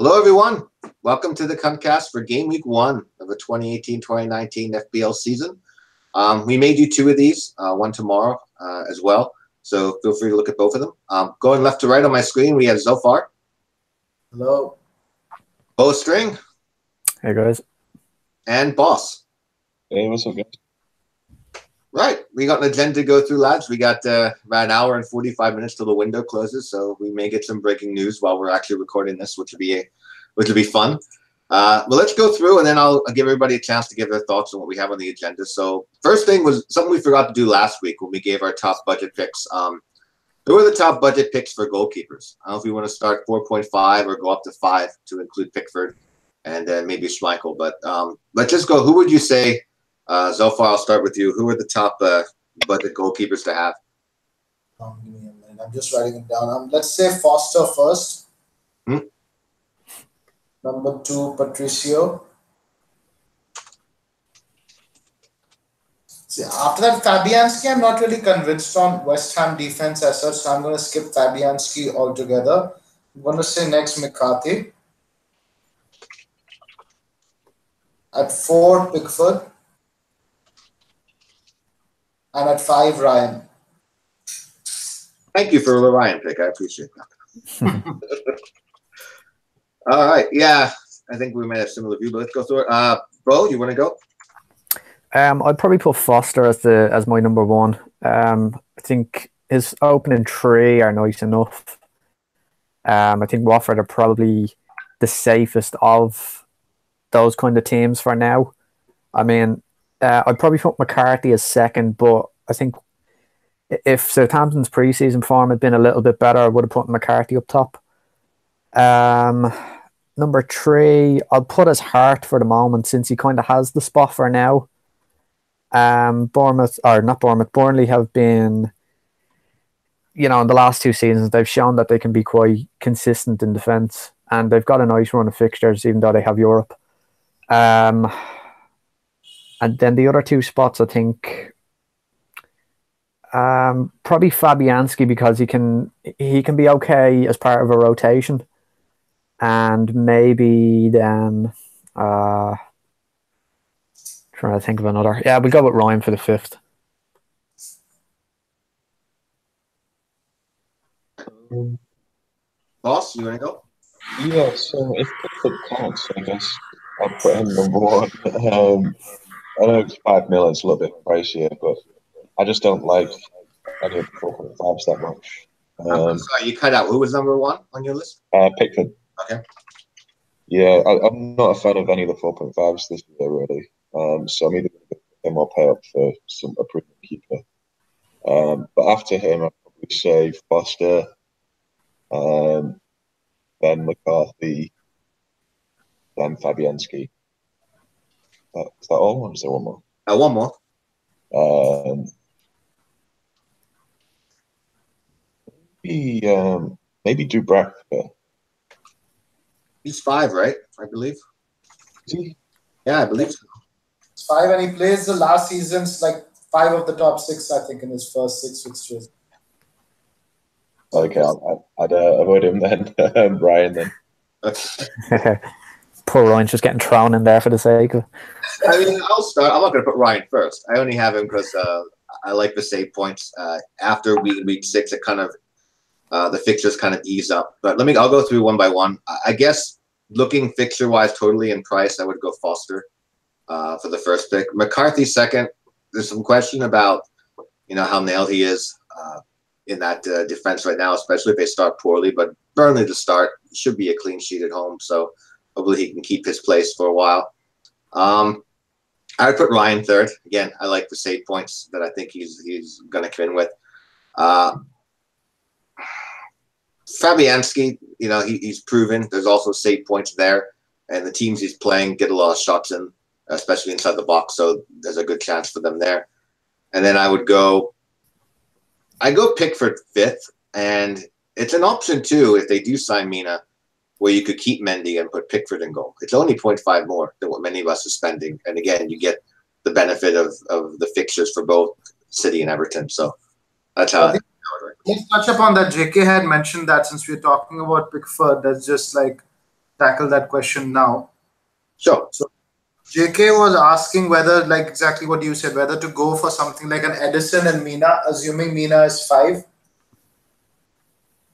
Hello, everyone. Welcome to the CØNTCAST for game week 1 of the 2018-2019 FBL season. We made you 2 of these, one tomorrow as well. So feel free to look at both of them. Going left to right on my screen, we have Zofar. Hello. Bowstring. Hey, guys. And Boss. Hey, what's up, guys? Right. We got an agenda to go through, lads. We got about an hour and 45 minutes till the window closes, so we may get some breaking news while we're actually recording this, which will be fun. Well, let's go through, and then I'll give everybody a chance to give their thoughts on what we have on the agenda. So first thing was something we forgot to do last week when we gave our top budget picks. Who are the top budget picks for goalkeepers? I don't know if we want to start 4.5 or go up to 5 to include Pickford and then maybe Schmeichel. But let's just go. Who would you say, Zofar, I'll start with you. Who are the top budget goalkeepers to have? Give me a minute. I'm just writing it down. Let's say Foster first. Number 2, Patricio. See, after that, Fabianski, I'm not really convinced on West Ham defense as such, so I'm going to skip Fabianski altogether. I'm going to say next McCarthy. At 4, Pickford. And at 5, Ryan. Thank you for the Ryan pick. I appreciate that. All right. Yeah, I think we might have similar view, but let's go through it. Bo, you want to go? I'd probably put Foster as my number 1. I think his opening 3 are nice enough. I think Watford are probably the safest of those kind of teams for now. I mean, I'd probably put McCarthy as 2nd, but I think if Southampton's pre-season form had been a little bit better, I would have put McCarthy up top. Number 3, I'll put as Hart for the moment since he kind of has the spot for now. Burnley have been, in the last 2 seasons, they've shown that they can be quite consistent in defence, and they've got a nice run of fixtures, even though they have Europe. And then the other 2 spots, I think, probably Fabianski, because he can be okay as part of a rotation, and maybe then trying to think of another. Yeah, we'll go with Ryan for the 5th. Boss, you want to go? Yeah, so if Pickford counts, I guess I'll put him number 1. I know it's 5 million, it's a little bit pricier, but I just don't like any of the 4.5s that much. Sorry, you cut out. Who was number 1 on your list? Pickford. Okay. Yeah, I'm not a fan of any of the 4.5s this year, really. So I'm either going to get him or pay up for a premium keeper. But after him, I'd probably say Foster, then McCarthy, then Fabianski. Is that all, or is there one more? One more. Maybe Dubravka. He's 5, right? I believe. Is he? Yeah, I believe so. It's 5, and he plays the last season's 5 of the top 6, I think, in his first 6 fixtures. Okay, I'd avoid him then. Brian then. Poor Ryan's just getting thrown in there for the sake of. I mean, I'll start. I'm not going to put Ryan first. I only have him because I like the save points. After week 6, it kind of the fixtures kind of ease up. But I'll go through one by one. I guess looking fixture wise, totally in price, I would go Foster for the first pick. McCarthy 2nd. There's some question about how nailed he is in that defense right now, especially if they start poorly. But Burnley to start should be a clean sheet at home, so hopefully he can keep his place for a while. I would put Ryan 3rd. Again, I like the save points that I think he's going to come in with. Fabianski, he's proven. There's also save points there, and the teams he's playing get a lot of shots in, especially inside the box, so there's a good chance for them there. And then I go Pickford 5th, and it's an option too if they do sign Mina, where you could keep Mendy and put Pickford in goal. It's only 0.5 more than what many of us are spending, and again, you get the benefit of the fixtures for both City and Everton. So that's how. Let's touch upon that. JK had mentioned that since we're talking about Pickford, that's just tackle that question now. Sure. So JK was asking whether, like exactly what you said, whether to go for something like an Edison and Mina, assuming Mina is 5.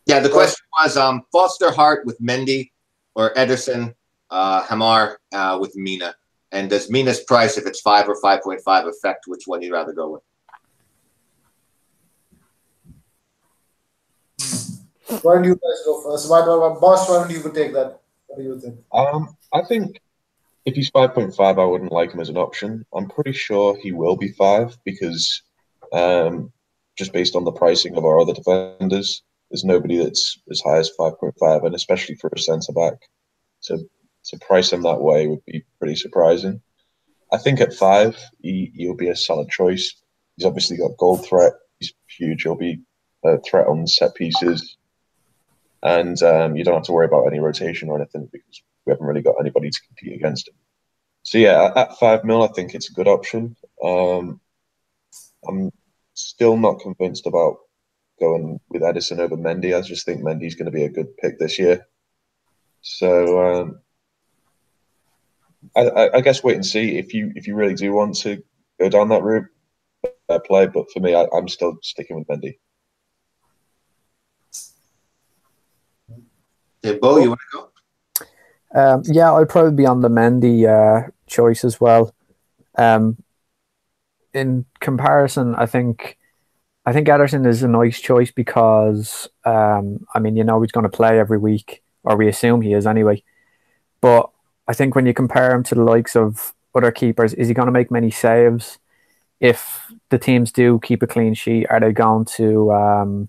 Yeah, the question was Foster Hart with Mendy or Ederson Hamar with Mina. And does Mina's price, if it's 5 or 5.5, affect which one you'd rather go with? Why don't you guys go first? Boss, why don't you take that? What do you think? I think if he's 5.5, I wouldn't like him as an option. I'm pretty sure he will be 5 because just based on the pricing of our other defenders, there's nobody that's as high as 5.5, and especially for a centre back, to price him that way would be pretty surprising. I think at 5, he'll be a solid choice. He's obviously got goal threat. He's huge. He'll be a threat on set pieces. And you don't have to worry about any rotation or anything because we haven't really got anybody to compete against him. So yeah, at 5 mil, I think it's a good option. I'm still not convinced about going with Edison over Mendy. I just think Mendy's going to be a good pick this year. So I guess wait and see if you really do want to go down that route. Play, but for me, I'm still sticking with Mendy. Okay, Bo, you want to go? Yeah, I'd probably be on the Mendy choice as well. In comparison, I think Ederson is a nice choice because I mean, you know, he's going to play every week, or we assume he is anyway. But I think when you compare him to the likes of other keepers, is he going to make many saves? If the teams do keep a clean sheet, are they going to,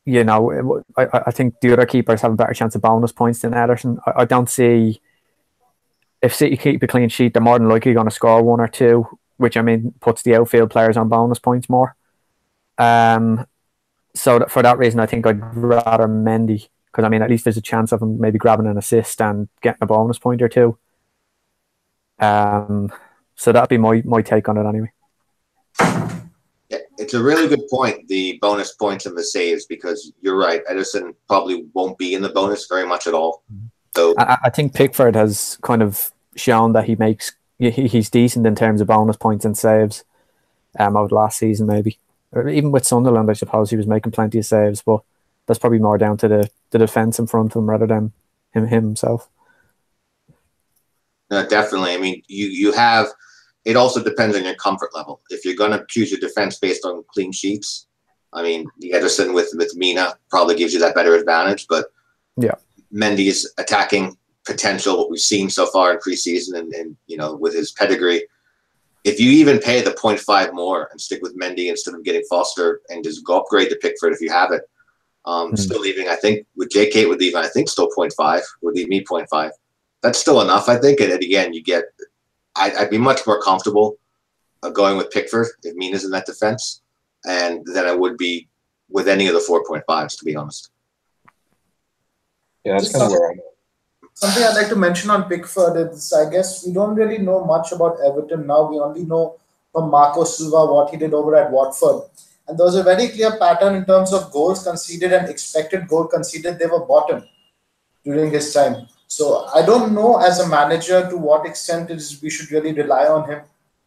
you know, I think the other keepers have a better chance of bonus points than Ederson. I don't see, if City keep a clean sheet, they're more than likely going to score 1 or 2, which, I mean, puts the outfield players on bonus points more. So for that reason, I think I'd rather Mendy, because, I mean, at least there's a chance of him maybe grabbing an assist and getting a bonus point or 2. So that'd be my take on it anyway. Yeah, it's a really good point, the bonus points and the saves, because you're right, Ederson probably won't be in the bonus very much at all. So I think Pickford has kind of shown that he's decent in terms of bonus points and saves over the last season, maybe. Or even with Sunderland, I suppose he was making plenty of saves, but that's probably more down to the defence in front of him rather than him himself. Definitely. I mean, you have, it also depends on your comfort level. If you're going to choose your defense based on clean sheets, I mean, the Ederson with Mina probably gives you that better advantage. But yeah, Mendy's attacking potential, what we've seen so far in preseason, and you know, with his pedigree, if you even pay the 0.5 more and stick with Mendy instead of getting Foster and just go upgrade to Pickford if you have it, still leaving, I think, with JK would leave, I think, still 0.5, would leave me 0.5. That's still enough, I think. And again, you get, I'd be much more comfortable going with Pickford if Mina's in that defense, and than I would be with any of the 4.5s, to be honest. Yeah, that's kind of where I'm at. Something I'd like to mention on Pickford is, I guess we don't really know much about Everton now. We only know from Marco Silva what he did over at Watford. And there was a very clear pattern in terms of goals conceded and expected goal conceded. They were bottom during his time. So I don't know as a manager to what extent we should really rely on him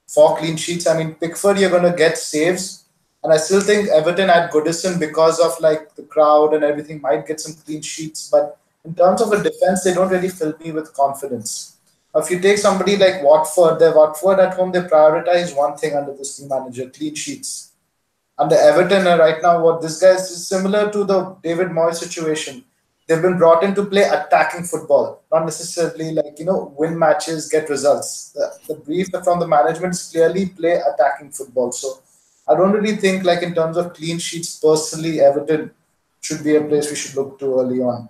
for clean sheets. I mean, Pickford, you're going to get saves. And I still think Everton at Goodison, because of like the crowd and everything, might get some clean sheets. But in terms of a defense, they don't really fill me with confidence. If you take somebody like Watford at home, they prioritize one thing under this new manager, clean sheets. Under Everton right now, what this guy is similar to the David Moyes situation. They've been brought in to play attacking football, not necessarily like, you know, win matches, get results. The brief from the management is clearly play attacking football. So I don't really think, like, in terms of clean sheets, personally, Everton should be a place we should look to early on.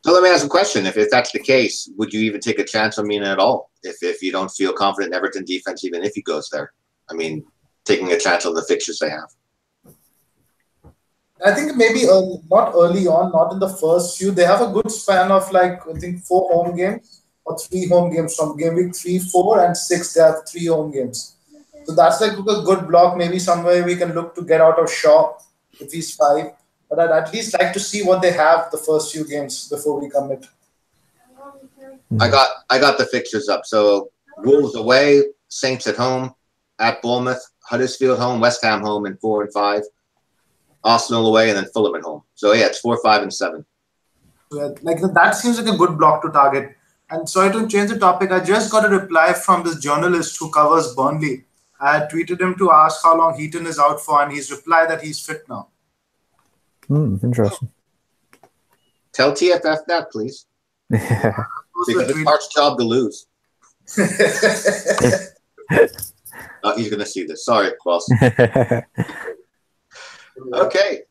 So let me ask a question. If that's the case, would you even take a chance on Mina at all? If you don't feel confident in Everton defense, even if he goes there? I mean, taking a chance on the fixtures they have. I think maybe not early on, not in the first few. They have a good span of, like, I think 4 home games or 3 home games. From game week 3, 4, and 6, they have 3 home games. So that's like a good block. Maybe somewhere we can look to get out of Shaw if he's 5. but I'd at least like to see what they have the first few games before we commit. I got the fixtures up. So Wolves away, Saints at home, at Bournemouth, Huddersfield home, West Ham home in 4 and 5, Arsenal away, and then Fulham at home. So yeah, it's 4, 5, and 7. Like that seems like a good block to target. And sorry to change the topic, I just got a reply from this journalist who covers Burnley. I had tweeted him to ask how long Heaton is out for, and he's replied that he's fit now. Interesting. Tell TFF that, please. Because it's Mark's job to lose. He's going to see this. Sorry, boss. Okay.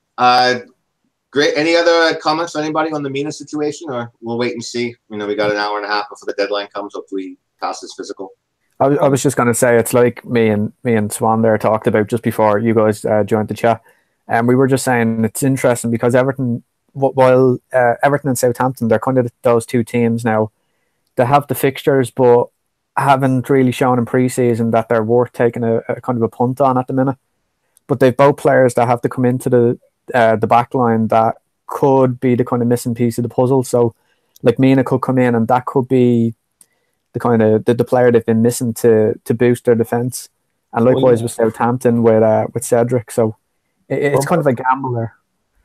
Great. Any other comments from anybody on the Mina situation, or we'll wait and see? You know, we got an hour and a half before the deadline comes. Hopefully, we pass this physical. I was just going to say, it's like me and Swan there talked about just before you guys joined the chat, and we were just saying it's interesting because Everton, while Everton and Southampton, they're kind of those two teams now. They have the fixtures, but haven't really shown in pre-season that they're worth taking a kind of a punt on at the minute. But they've both players that have to come into the back line that could be the kind of missing piece of the puzzle. So, like Mina could come in, and that could be the kind of the player they've been missing to boost their defence. And likewise with Southampton with Cedric. So it's kind of a gamble there.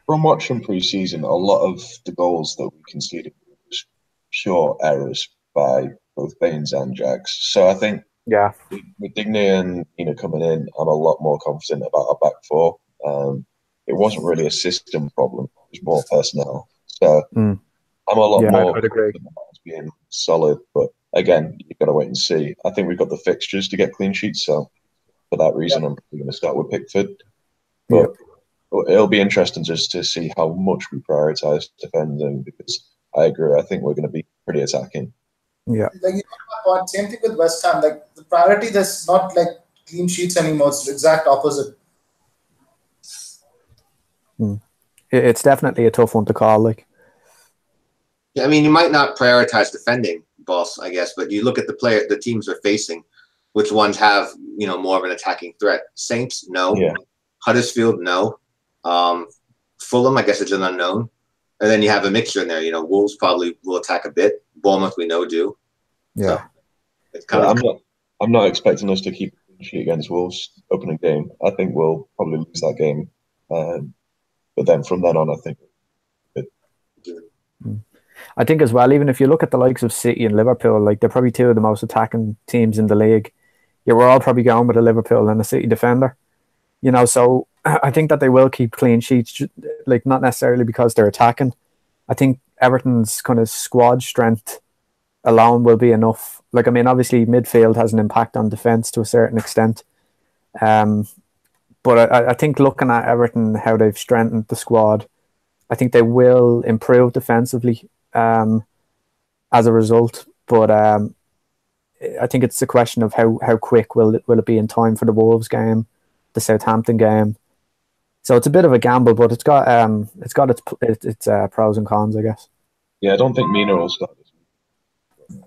From watching pre-season, a lot of the goals that we conceded was pure errors by both Baines and Jags. So I think with Digne and Mina coming in, I'm a lot more confident about our back four. It wasn't really a system problem; it was more personnel. So I'm a lot more confident about us being solid. But again, you've got to wait and see. I think we've got the fixtures to get clean sheets. So for that reason, I'm going to start with Pickford. But it'll be interesting just to see how much we prioritise defending, because I agree. I think we're going to be pretty attacking. Yeah. Like same thing with West Ham. Like the priority, there's not like clean sheets anymore. It's the exact opposite. It's definitely a tough one to call. Like, yeah, I mean, you might not prioritize defending, boss, I guess, but you look at the teams we're facing. Which ones have more of an attacking threat? Saints, no. Yeah. Huddersfield, no. Fulham, I guess it's an unknown. And then you have a mixture in there. Wolves probably will attack a bit. Bournemouth, we know do. Yeah. So it's kind of. I'm not expecting us to keep a clean sheet against Wolves opening game. I think we'll probably lose that game. But then from then on, I think. I think as well, even if you look at the likes of City and Liverpool, like they're probably two of the most attacking teams in the league. Yeah, we're all probably going with a Liverpool and a City defender. So I think that they will keep clean sheets, like not necessarily because they're attacking. I think Everton's kind of squad strength alone will be enough. Like, I mean, obviously midfield has an impact on defence to a certain extent. But I think looking at Everton, how they've strengthened the squad, I think they will improve defensively as a result. But I think it's a question of how quick will it be in time for the Wolves game, the Southampton game. So it's a bit of a gamble, but it's got its pros and cons, I guess. Yeah, I don't think Mina will start this week.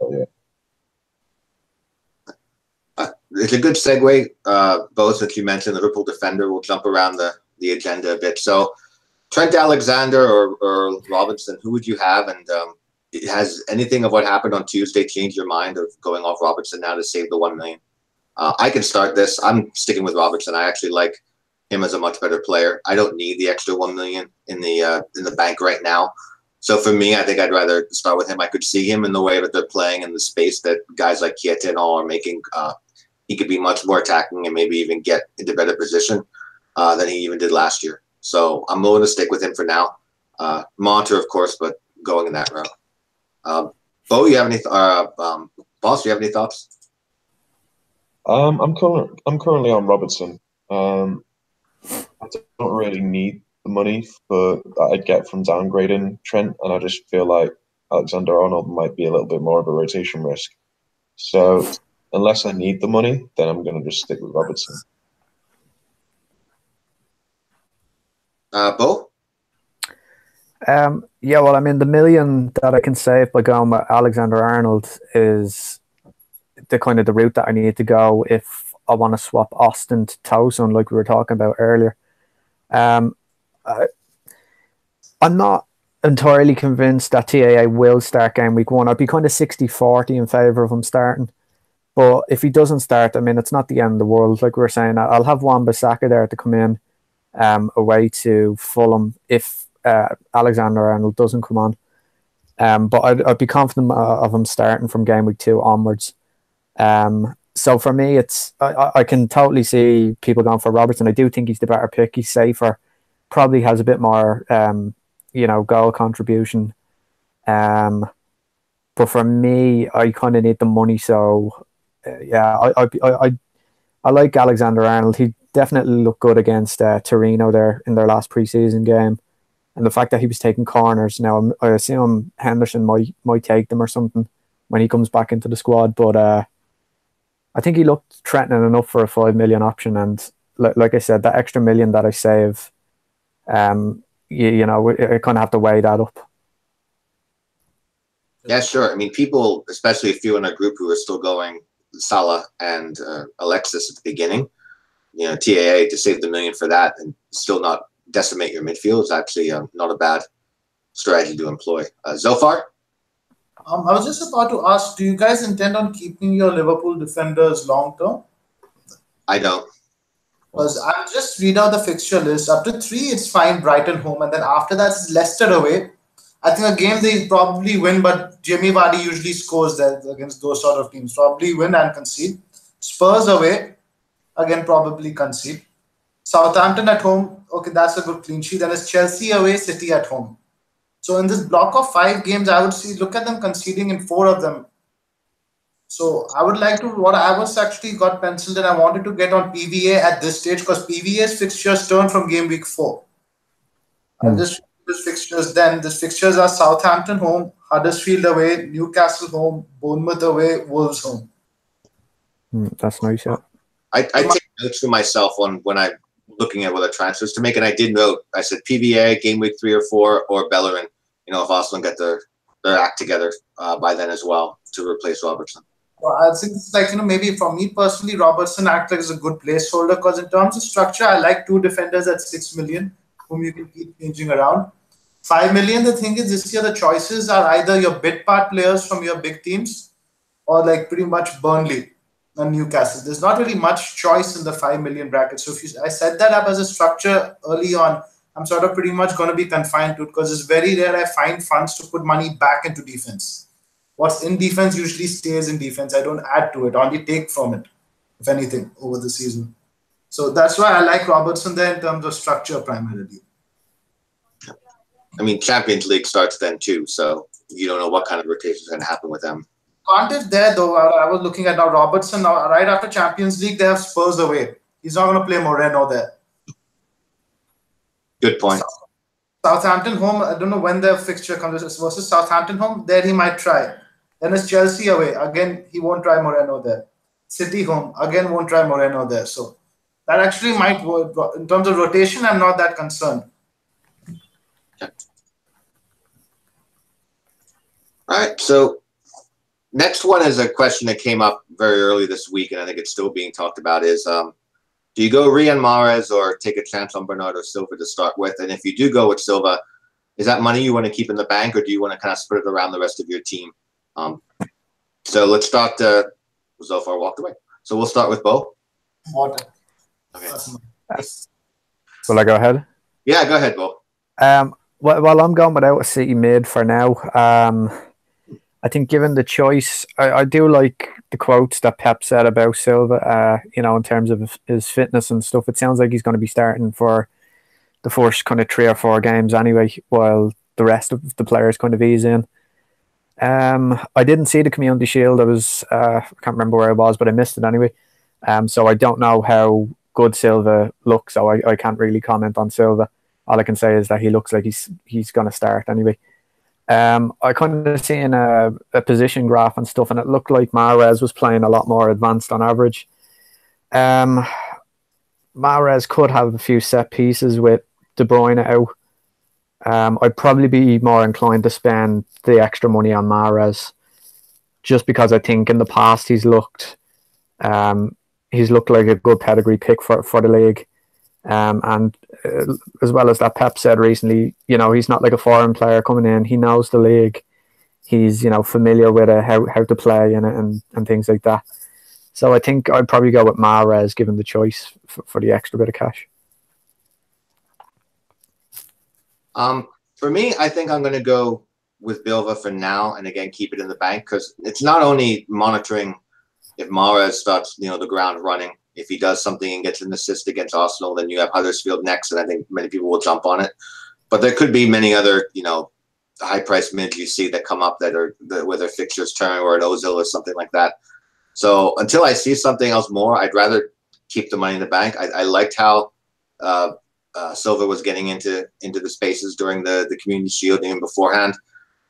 Oh yeah. It's a good segue, both that you mentioned. The Liverpool defender will jump around the agenda a bit. So Trent Alexander or Robinson, who would you have? And has anything of what happened on Tuesday changed your mind of going off Robertson now to save the $1 million? I can start this. I'm sticking with Robertson. I actually like him as a much better player. I don't need the extra $1 million in the bank right now. So for me, I think I'd rather start with him. I could see him in the way that they're playing in the space that guys like Keita and all are making. He could be much more attacking and maybe even get into better position than he even did last year. So I'm willing to stick with him for now. Monitor, of course, but going in that route. Bo, you have any? Boss, you have any thoughts? I'm currently on Robertson. I don't really need the money that I'd get from downgrading Trent, and I just feel like Alexander-Arnold might be a little bit more of a rotation risk. So unless I need the money, then I'm going to just stick with Robertson. Bo? Yeah, well, I mean, the $1 million that I can save by going with Alexander-Arnold is the kind of the route that I need to go if I want to swap Austin to Tosun, like we were talking about earlier. I'm not entirely convinced that TAA will start game week 1. I'd be kind of 60-40 in favour of him starting. But if he doesn't start, I mean, it's not the end of the world. Like we were saying, I'll have Wan-Bissaka there to come in away to Fulham if Alexander-Arnold doesn't come on. But I'd be confident of him starting from game week 2 onwards. So for me, I can totally see people going for Robertson. I do think he's the better pick. He's safer, probably has a bit more, goal contribution. But for me, I kind of need the money. So I like Alexander-Arnold. He definitely looked good against Torino there in their last pre-season game. And the fact that he was taking corners, now I assume Henderson might take them or something when he comes back into the squad. But I think he looked threatening enough for a 5 million option. And like I said, that extra million that I save, I kind of have to weigh that up. Yeah, sure. I mean, people, especially if you're in a group who are still going Salah and Alexis at the beginning, TAA to save the million for that and still not decimate your midfield is actually not a bad strategy to employ. Zofar? I was just about to ask, do you guys intend on keeping your Liverpool defenders long term? I don't. Because I'll just read out the fixture list. Up to 3, it's fine, Brighton home. And then after that, it's Leicester away. I think a game they probably win, but Jamie Vardy usually scores there against those sort of teams. Probably win and concede. Spurs away, again, probably concede. Southampton at home, okay, that's a good clean sheet. Then it's Chelsea away, City at home. So in this block of 5 games, I would look at them conceding in 4 of them. So I would like to, what I was actually got penciled in, I wanted to get on PVA at this stage because PVA's fixtures turn from game week 4. This fixtures then, these fixtures are Southampton home, Huddersfield away, Newcastle home, Bournemouth away, Wolves home. That's nice, yeah. I take notes for myself when I'm looking at what the transfers to make, and I did note, I said PVA, game week 3 or 4, or Bellerin, if Arsenal get their act together by then as well to replace Robertson. Well, I think it's like, maybe for me personally, Robertson acts like is a good placeholder because in terms of structure, I like 2 defenders at 6 million, whom you can keep changing around. 5 million, the thing is, this year the choices are either your bit part players from your big teams or like pretty much Burnley and Newcastle. There's not really much choice in the 5 million bracket. So I set that up as a structure early on, I'm sort of pretty much going to be confined to it because it's very rare I find funds to put money back into defense. What's in defense usually stays in defense. I don't add to it, only take from it, if anything, over the season. So that's why I like Robertson there in terms of structure primarily. I mean, Champions League starts then too, so you don't know what kind of rotation is going to happen with them. Advantage there, though, I was looking at now Robertson. Now, right after Champions League, they have Spurs away. He's not going to play Moreno there. Good point. Southampton home, I don't know when their fixture comes versus Southampton home. There he might try. Then it's Chelsea away. Again, he won't try Moreno there. City home, again, won't try Moreno there. So that actually might work. In terms of rotation, I'm not that concerned. All right, so next one is a question that came up very early this week, and I think it's still being talked about, is do you go Riyad Mahrez or take a chance on Bernardo Silva to start with? And if you do go with Silva, is that money you want to keep in the bank, or do you want to kind of spread it around the rest of your team? So let's start. Zofar walked away. So we'll start with Bo. Water. Okay. Will I go ahead? Yeah, go ahead, Bo. Well, I'm going without a City mid for now. I think given the choice, I do like the quotes that Pep said about Silva, in terms of his fitness and stuff. It sounds like he's going to be starting for the first kind of 3 or 4 games anyway, while the rest of the players kind of ease in. I didn't see the Community Shield. I can't remember where I was, but I missed it anyway. So I don't know how good Silva looks, so I can't really comment on Silva. All I can say is that he looks like he's going to start anyway. I kind of seen a position graph and stuff, and it looked like Mahrez was playing a lot more advanced on average. Mahrez could have a few set pieces with De Bruyne out. I'd probably be more inclined to spend the extra money on Mahrez, just because I think in the past he's looked like a good pedigree pick for the league. And as well as that, Pep said recently, you know, he's not like a foreign player coming in. He knows the league. He's, you know, familiar with it, how to play in it and things like that. So I think I'd probably go with Mahrez, given the choice for the extra bit of cash. For me, I think I'm going to go with Bilva for now, and again keep it in the bank, because it's not only monitoring if Mahrez starts, you know, the ground running. If he does something and gets an assist against Arsenal, then you have Huddersfield next, and I think many people will jump on it. But there could be many other, you know, high-priced mids you see that come up that are where their fixtures turn, or an Ozil or something like that. So until I see something else more, I'd rather keep the money in the bank. I liked how Silva was getting into the spaces during the Community Shield, even beforehand,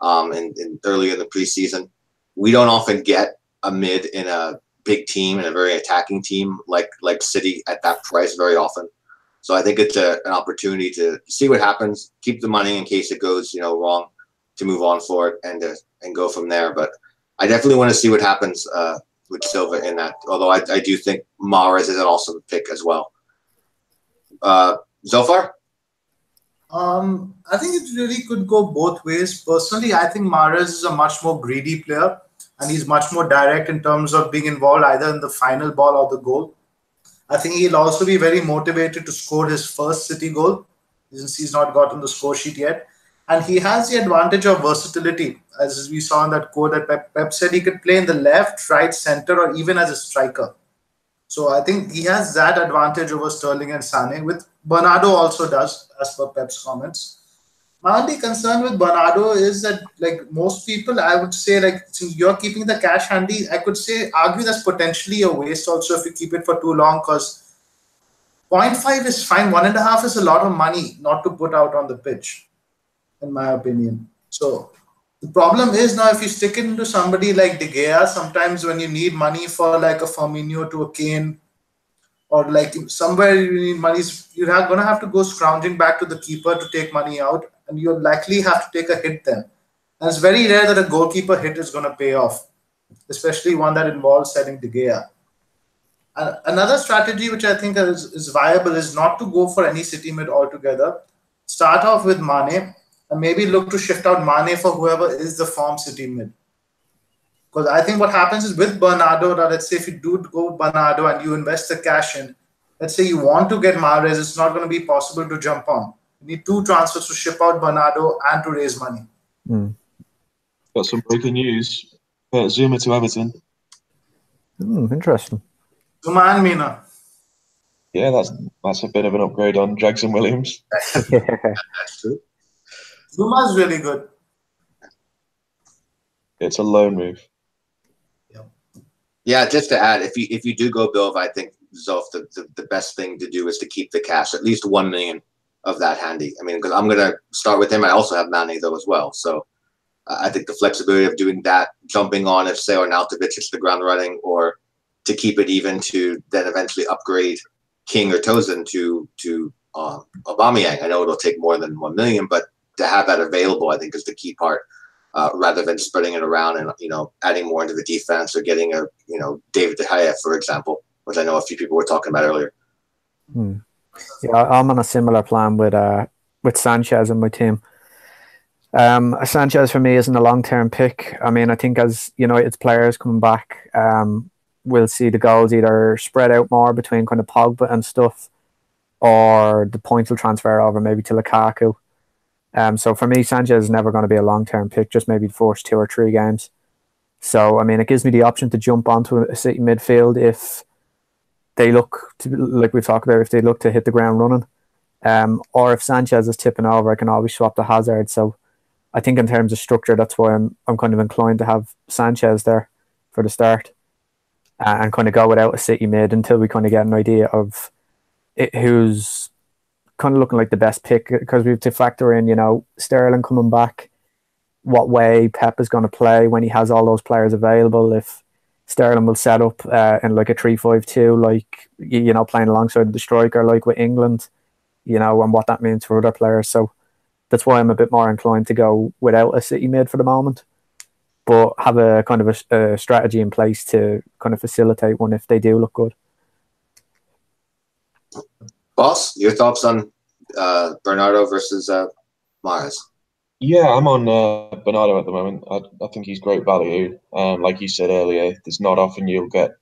and earlier in the preseason. We don't often get a mid in a big team and a very attacking team like City at that price very often. So I think it's an opportunity to see what happens, keep the money in case it goes, you know, wrong, to move on for it and go from there. But I definitely want to see what happens with Silva in that. Although I do think Mahrez is an awesome pick as well. Zofar? I think it really could go both ways. Personally, I think Mahrez is a much more greedy player, and he's much more direct in terms of being involved either in the final ball or the goal. I think he'll also be very motivated to score his first City goal, since he's not gotten the score sheet yet. And he has the advantage of versatility, as we saw in that quote that Pep said he could play in the left, right, center, or even as a striker. So I think he has that advantage over Sterling and Sane, with Bernardo also does, as per Pep's comments. My only concern with Bernardo is that, like most people, I would say, like, since you're keeping the cash handy, I could argue that's potentially a waste also if you keep it for too long, because 0.5 is fine. 1.5 is a lot of money not to put out on the pitch, in my opinion. So the problem is now if you stick it into somebody like De Gea, sometimes when you need money for like a Firmino to a Kane, or like somewhere you need money, you're going to have to go scrounging back to the keeper to take money out, and you'll likely have to take a hit then. And it's very rare that a goalkeeper hit is going to pay off, especially one that involves selling De Gea. And another strategy which I think is viable is not to go for any City mid altogether. Start off with Mane, and maybe look to shift out Mane for whoever is the form City mid. Because I think what happens is with Bernardo, that let's say if you do go Bernardo and you invest the cash in, let's say you want to get Mahrez, it's not going to be possible to jump on. You need 2 transfers to ship out Bernardo and to raise money. Got some breaking news. Zuma to Everton. Interesting. Zuma and Mina. Yeah, that's a bit of an upgrade on Jackson Williams. That's true. Zuma's really good. It's a loan move. Yeah, just to add, if you do go Bilva, I think Zof, the best thing to do is to keep the cash, at least 1 million of that handy. I mean, because I'm going to start with him. I also have Mane though as well. So I think the flexibility of doing that, jumping on if say Arnautovic hits the ground running, or to keep it even to then eventually upgrade King or Tosin to Aubameyang. I know it'll take more than 1 million, but to have that available, I think is the key part. Rather than spreading it around and, you know, adding more into the defense, or getting a, you know, David De Gea, for example, which I know a few people were talking about earlier. Yeah, I'm on a similar plan with Sanchez in my team. Sanchez for me isn't a long-term pick. I mean, I think as United's players coming back, we'll see the goals either spread out more between kind of Pogba and stuff, or the points will transfer over maybe to Lukaku. So for me, Sanchez is never going to be a long-term pick, just maybe the first 2 or 3 games. So, I mean, it gives me the option to jump onto a City midfield if they look to, like we've talked about, if they look to hit the ground running. Or if Sanchez is tipping over, I can always swap to Hazard. So I think in terms of structure, that's why I'm kind of inclined to have Sanchez there for the start, and kind of go without a City mid until we kind of get an idea of who's kind of looking like the best pick, because we have to factor in, Sterling coming back, what way Pep is going to play when he has all those players available. If Sterling will set up in like a 3-5-2, like, playing alongside the striker, like with England, and what that means for other players. So that's why I'm a bit more inclined to go without a City mid for the moment, but have a kind of a strategy in place to kind of facilitate one if they do look good. Boss, your thoughts on Bernardo versus Mahrez? Yeah, I'm on Bernardo at the moment. I think he's great value. Like you said earlier, there's not often you'll get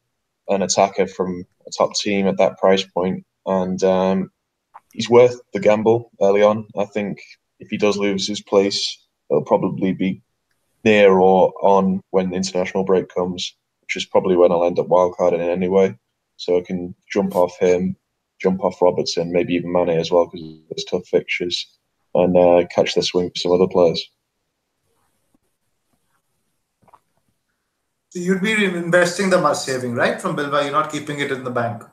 an attacker from a top team at that price point, and he's worth the gamble early on. I think if he does lose his place, it'll probably be near or on when the international break comes, which is probably when I'll end up wildcarding in anyway. So I can jump off him, jump off Robertson, maybe even Mane as well because there's tough fixtures, and catch the swing for some other players. So you'd be investing the saving, right, from Bilbao? You're not keeping it in the bank.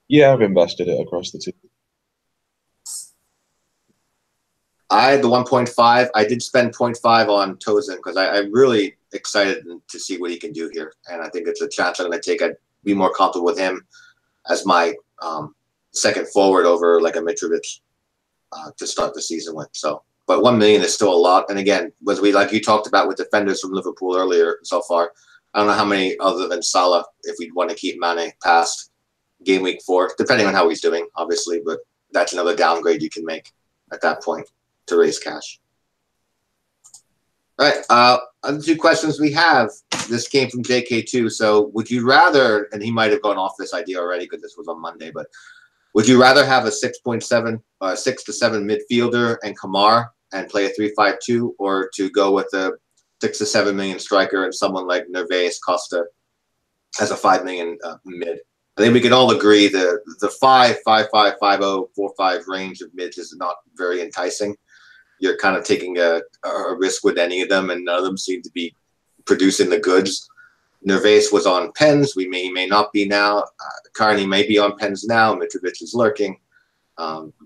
Yeah, I've invested it across the team. I had the 1.5. I did spend 0.5 on Tosin because I'm really excited to see what he can do here. And I think it's a chance I'm going to take. I'd be more comfortable with him as my second forward over like a Mitrovic to start the season with. So, but 1 million is still a lot. And again, was we like you talked about with defenders from Liverpool earlier so far, I don't know how many other than Salah if we'd want to keep Mane past game week 4, depending on how he's doing, obviously. But that's another downgrade you can make at that point to raise cash. All right. Other 2 questions we have. This came from JK2. So would you rather, and he might have gone off this idea already because this was on Monday, but would you rather have a 6.7, 6 to 7 midfielder and Kamar and play a 3-5-2, or to go with a 6 to 7 million striker and someone like Nervez Costa as a 5 million mid? I think we can all agree the 5-5-5-5-0, 4-5 range of mids is not very enticing. You're kind of taking a risk with any of them, and none of them seem to be producing the goods. Nervez was on pens. He may not be now. Carney may be on pens now. Mitrovic is lurking.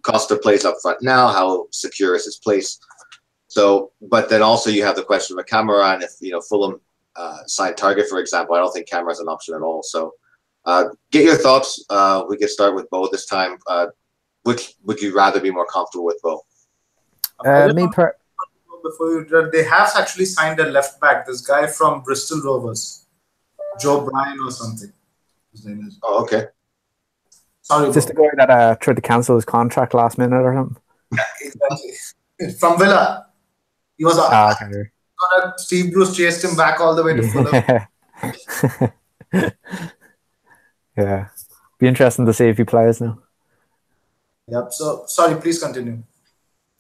Costa plays up front now. How secure is his place? So, but then also you have the question of a Camara, and if Fulham signed Target, for example, I don't think Camara is an option at all. So, get your thoughts. We can start with Bo this time. Which would you rather be more comfortable with, Bo? Before you, they have actually signed a left back. This guy from Bristol Rovers, Joe Bryan or something. His name is. Oh, okay. Sorry, is this the guy that tried to cancel his contract last minute or something? Yeah, exactly. From Villa, he was. Okay. Steve Bruce chased him back all the way to Fulham. Yeah, be interesting to see if he plays now. Yep. So sorry, please continue.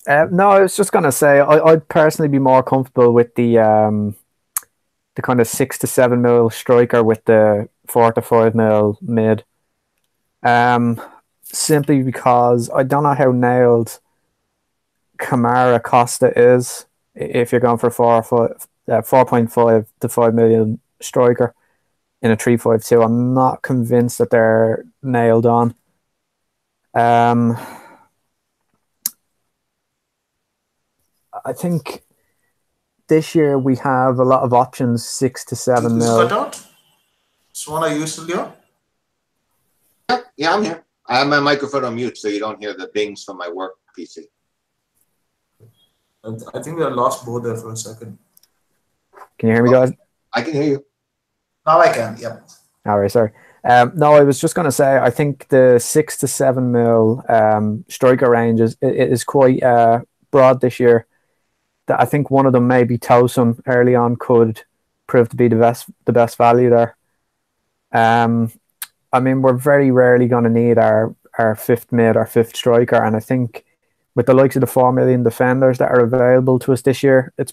No, I was just gonna say I'd personally be more comfortable with the kind of 6 to 7 mil striker with the 4 to 5 mil mid. Simply because I don't know how nailed Kamara Costa is if you're going for 4.5 to 5 million striker in a 3-5-2. I'm not convinced that they're nailed on. I think this year we have a lot of options, 6 to 7 mil. Cut out? Swan, are you still here? Yeah, I'm here. I have my microphone on mute so you don't hear the bings from my work PC. I think we are lost both there for a second. Can you hear me, guys? I can hear you. Now I can, yep. All right, sorry. No, I was just going to say, I think the 6 to 7 mil striker range is quite broad this year. I think one of them, maybe Tosin, early on could prove to be the best value there. I mean, we're very rarely going to need our 5th mid, our 5th striker, and I think with the likes of the 4 million defenders that are available to us this year, there'll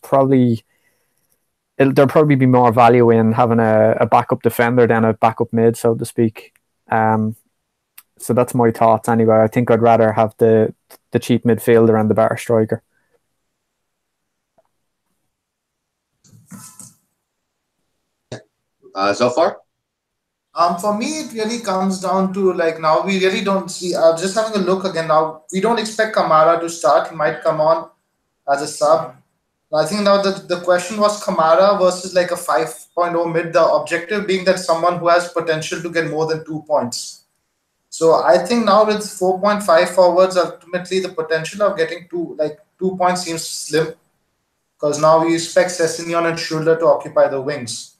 probably be more value in having a backup defender than a backup mid, so to speak. So that's my thoughts anyway. I think I'd rather have the cheap midfielder and the better striker. So far? For me, it really comes down to now we really don't see. Just having a look again now, we don't expect Kamara to start. He might come on as a sub. I think now the question was Kamara versus a 5.0 mid. The objective being that someone who has potential to get more than 2 points. So I think now with 4.5 forwards, ultimately the potential of getting 2 points seems slim, because now we expect Sessegnon and Schürrle to occupy the wings.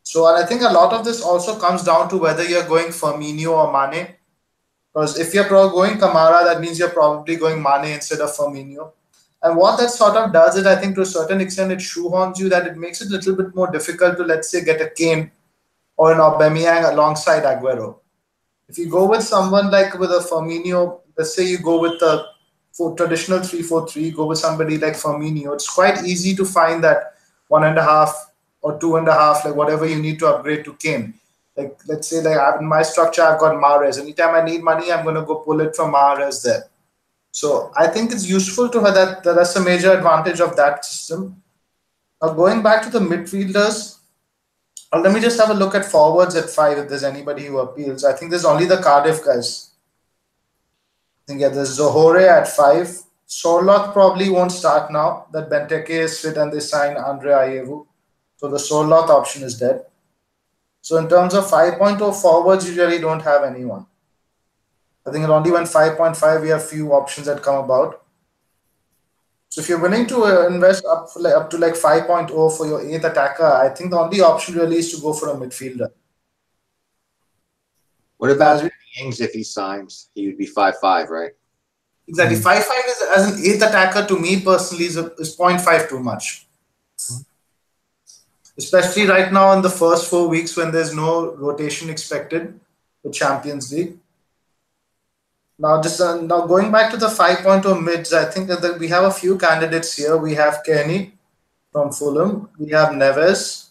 So, and I think a lot of this also comes down to whether you're going Firmino or Mane. Because if you're going Kamara, that means you're probably going Mane instead of Firmino. And what that sort of does is, I think to a certain extent, it shoehorns you that it makes it a little bit more difficult to, let's say, get a Kane or an Aubameyang alongside Aguero. If you go with someone like with a Firmino, let's say you go with the traditional 3-4-3, go with somebody like Firmino, it's quite easy to find that 1.5 or 2.5, like whatever you need to upgrade to Kane. Like, let's say, like in my structure, I've got Mahrez. Anytime I need money, I'm going to go pull it from Mahrez there. So I think it's useful to have that. That's a major advantage of that system. Now, going back to the midfielders, let me just have a look at forwards at 5 if there's anybody who appeals. I think there's only the Cardiff guys. I think, yeah, there's Zohore at 5. Sorloth probably won't start now that Benteke is fit and they sign Andre Ayew. So the Sorloth option is dead. So in terms of 5.0 forwards, you really don't have anyone. I think it only went 5.5. We have few options that come about. So if you're willing to invest up to like 5.0 for your 8th attacker, I think the only option really is to go for a midfielder. What about Ings if he signs? He would be 5.5, right? Exactly. 5.5 is, as an 8th attacker, to me personally, is 0.5 too much. Especially right now in the first 4 weeks when there's no rotation expected with Champions League. Now, just now going back to the 5.0 mids, I think that we have a few candidates here. We have Kenny from Fulham. We have Neves,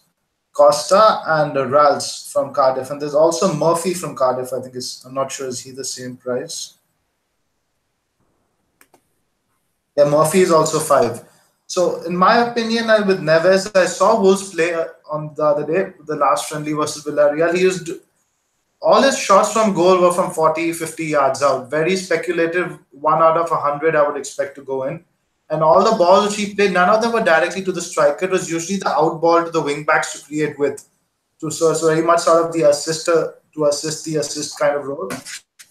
Costa, and Ralls from Cardiff. And there's also Murphy from Cardiff. I think I'm not sure, is he the same price? Yeah, Murphy is also 5. So, in my opinion, with Neves, I saw Wolves play on the other day, the last friendly versus Villarreal. He used all his shots from goal were from 40, 50 yards out. Very speculative. 1 out of 100, I would expect to go in. And all the balls which he played, none of them were directly to the striker. It was usually the out ball to the wing backs to create width. So very much sort of the assister to assist the assist kind of role.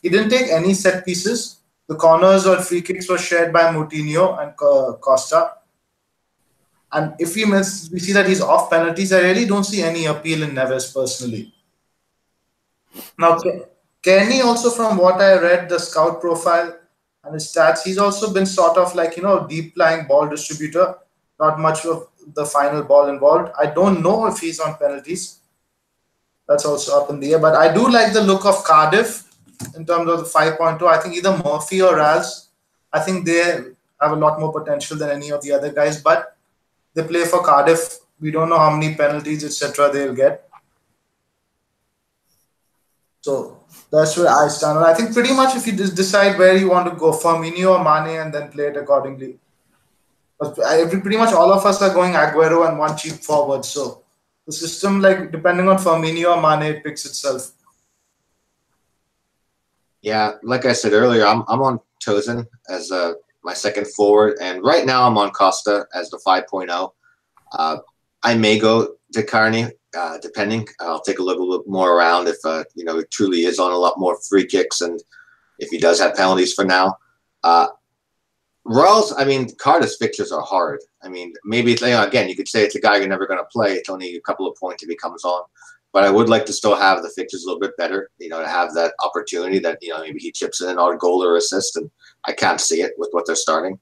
He didn't take any set pieces. The corners or free kicks were shared by Moutinho and Costa. And if we see that he's off penalties, I really don't see any appeal in Neves personally. Now, Kenny also, from what I read, the scout profile and his stats, he's also been sort of like, deep lying ball distributor. Not much of the final ball involved. I don't know if he's on penalties. That's also up in the air. But I do like the look of Cardiff in terms of the 5.2. I think either Murphy or Rals, I think they have a lot more potential than any of the other guys. But they play for Cardiff. We don't know how many penalties, etc. they'll get. So that's where I stand. And I think pretty much if you just decide where you want to go, Firmino or Mane, and then play it accordingly. But pretty much all of us are going Aguero and one cheap forward. So the system, like depending on Firmino or Mane, it picks itself. Yeah, like I said earlier, I'm on Tosin as my second forward, and right now I'm on Costa as the 5.0. I may go to Carney, depending. I'll take a look more around if he truly is on a lot more free kicks, and if he does have penalties for now. Rawls, I mean, Cardiff's fixtures are hard. I mean, maybe again, you could say it's a guy you're never going to play. It's only a couple of points if he comes on. But I would like to still have the fixtures a little bit better, to have that opportunity that, maybe he chips in an odd goal or assist, and I can't see it with what they're starting.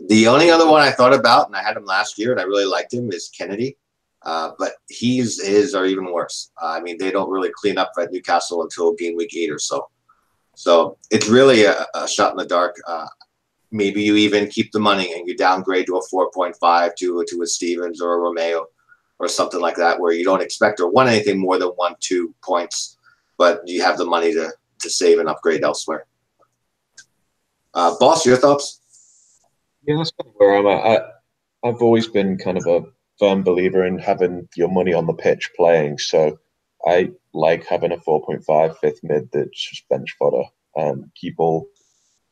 The only other one I thought about, and I had him last year, and I really liked him, is Kennedy. But his are even worse. I mean, they don't really clean up at Newcastle until game week 8 or so. So it's really a shot in the dark. Maybe you even keep the money and you downgrade to a 4.5 to a Stevens or a Romeo or something like that, where you don't expect or want anything more than 1-2 points, but you have the money to save and upgrade elsewhere. Boss, your thoughts? Yeah, that's kind of where I'm at. I've always been kind of a firm believer in having your money on the pitch playing, so I like having a 4.5 fifth mid that's just bench fodder and keep all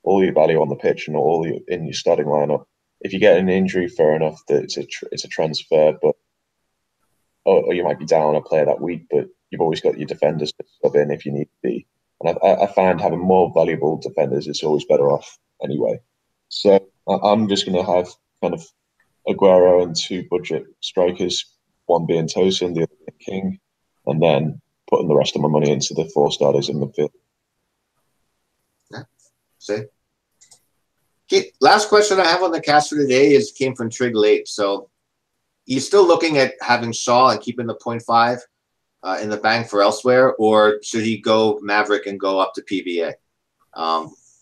your value on the pitch and all in your starting lineup. If you get an injury, fair enough, that it's a transfer, but or you might be down on a player that week, but you've always got your defenders to sub in if you need to be. And I find having more valuable defenders is always better off anyway. So I'm just going to have kind of Aguero and 2 budget strikers, one being Tosin, the other being King, and then putting the rest of my money into the 4 starters in midfield. See? Okay, last question I have on the cast for today came from Trig Late. So he's still looking at having Shaw and keeping the 0.5 in the bank for elsewhere, or should he go Maverick and go up to PBA?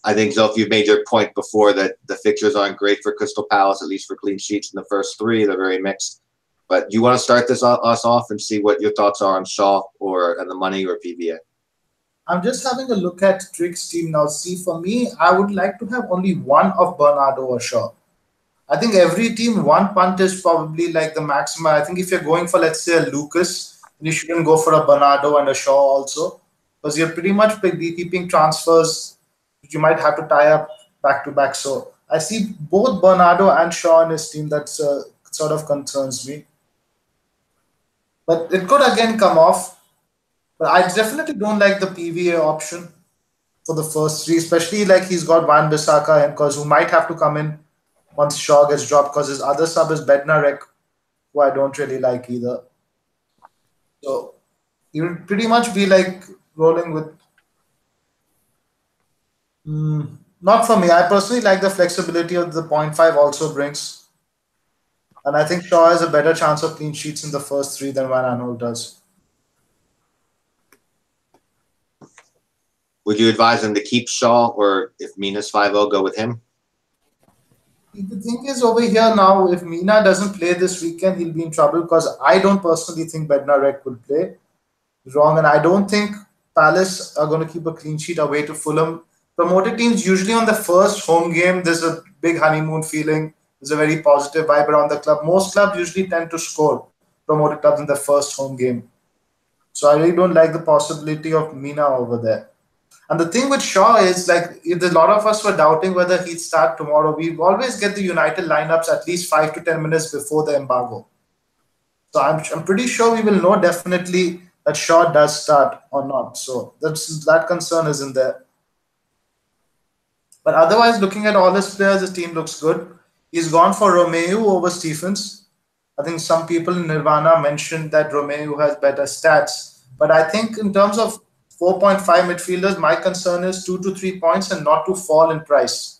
I think, Zolf, you've made your point before that the fixtures aren't great for Crystal Palace, at least for clean sheets in the first three. They're very mixed. But do you want to start us off and see what your thoughts are on Shaw and the money or PBA? I'm just having a look at Trig's team now. See, for me, I would like to have only one of Bernardo or Shaw. I think every team, one punt is probably like the maximum. I think if you're going for, let's say, a Lucas, you shouldn't go for a Bernardo and a Shaw also, because you're pretty much be keeping transfers which you might have to tie up back to back. So I see both Bernardo and Shaw in his team. That sort of concerns me. But it could again come off. But I definitely don't like the PVA option for the first three, especially like he's got Van Bissaka and because who might have to come in once Shaw gets dropped because his other sub is Bednarek, who I don't really like either. So you would pretty much be like rolling with. Not for me. I personally like the flexibility of the 0.5 also brings. And I think Shaw has a better chance of clean sheets in the first three than Van Aanholt does. Would you advise him to keep Shaw, or if Mina's 5-0, go with him? The thing is over here now, if Mina doesn't play this weekend, he'll be in trouble because I don't personally think Bednarek will play. Wrong, and I don't think Palace are going to keep a clean sheet away to Fulham. Promoted teams, usually on the first home game, there's a big honeymoon feeling. There's a very positive vibe around the club. Most clubs usually tend to score promoted clubs in the first home game. So I really don't like the possibility of Mina over there. And the thing with Shaw is, like, if a lot of us were doubting whether he'd start tomorrow, we always get the United lineups at least 5 to 10 minutes before the embargo. So I'm pretty sure we will know definitely that Shaw does start or not. So that concern isn't there. But otherwise, looking at all his players, his team looks good. He's gone for Romeu over Stephens. I think some people in Nirvana mentioned that Romeu has better stats. But I think in terms of 4.5 midfielders, my concern is 2 to 3 points and not to fall in price.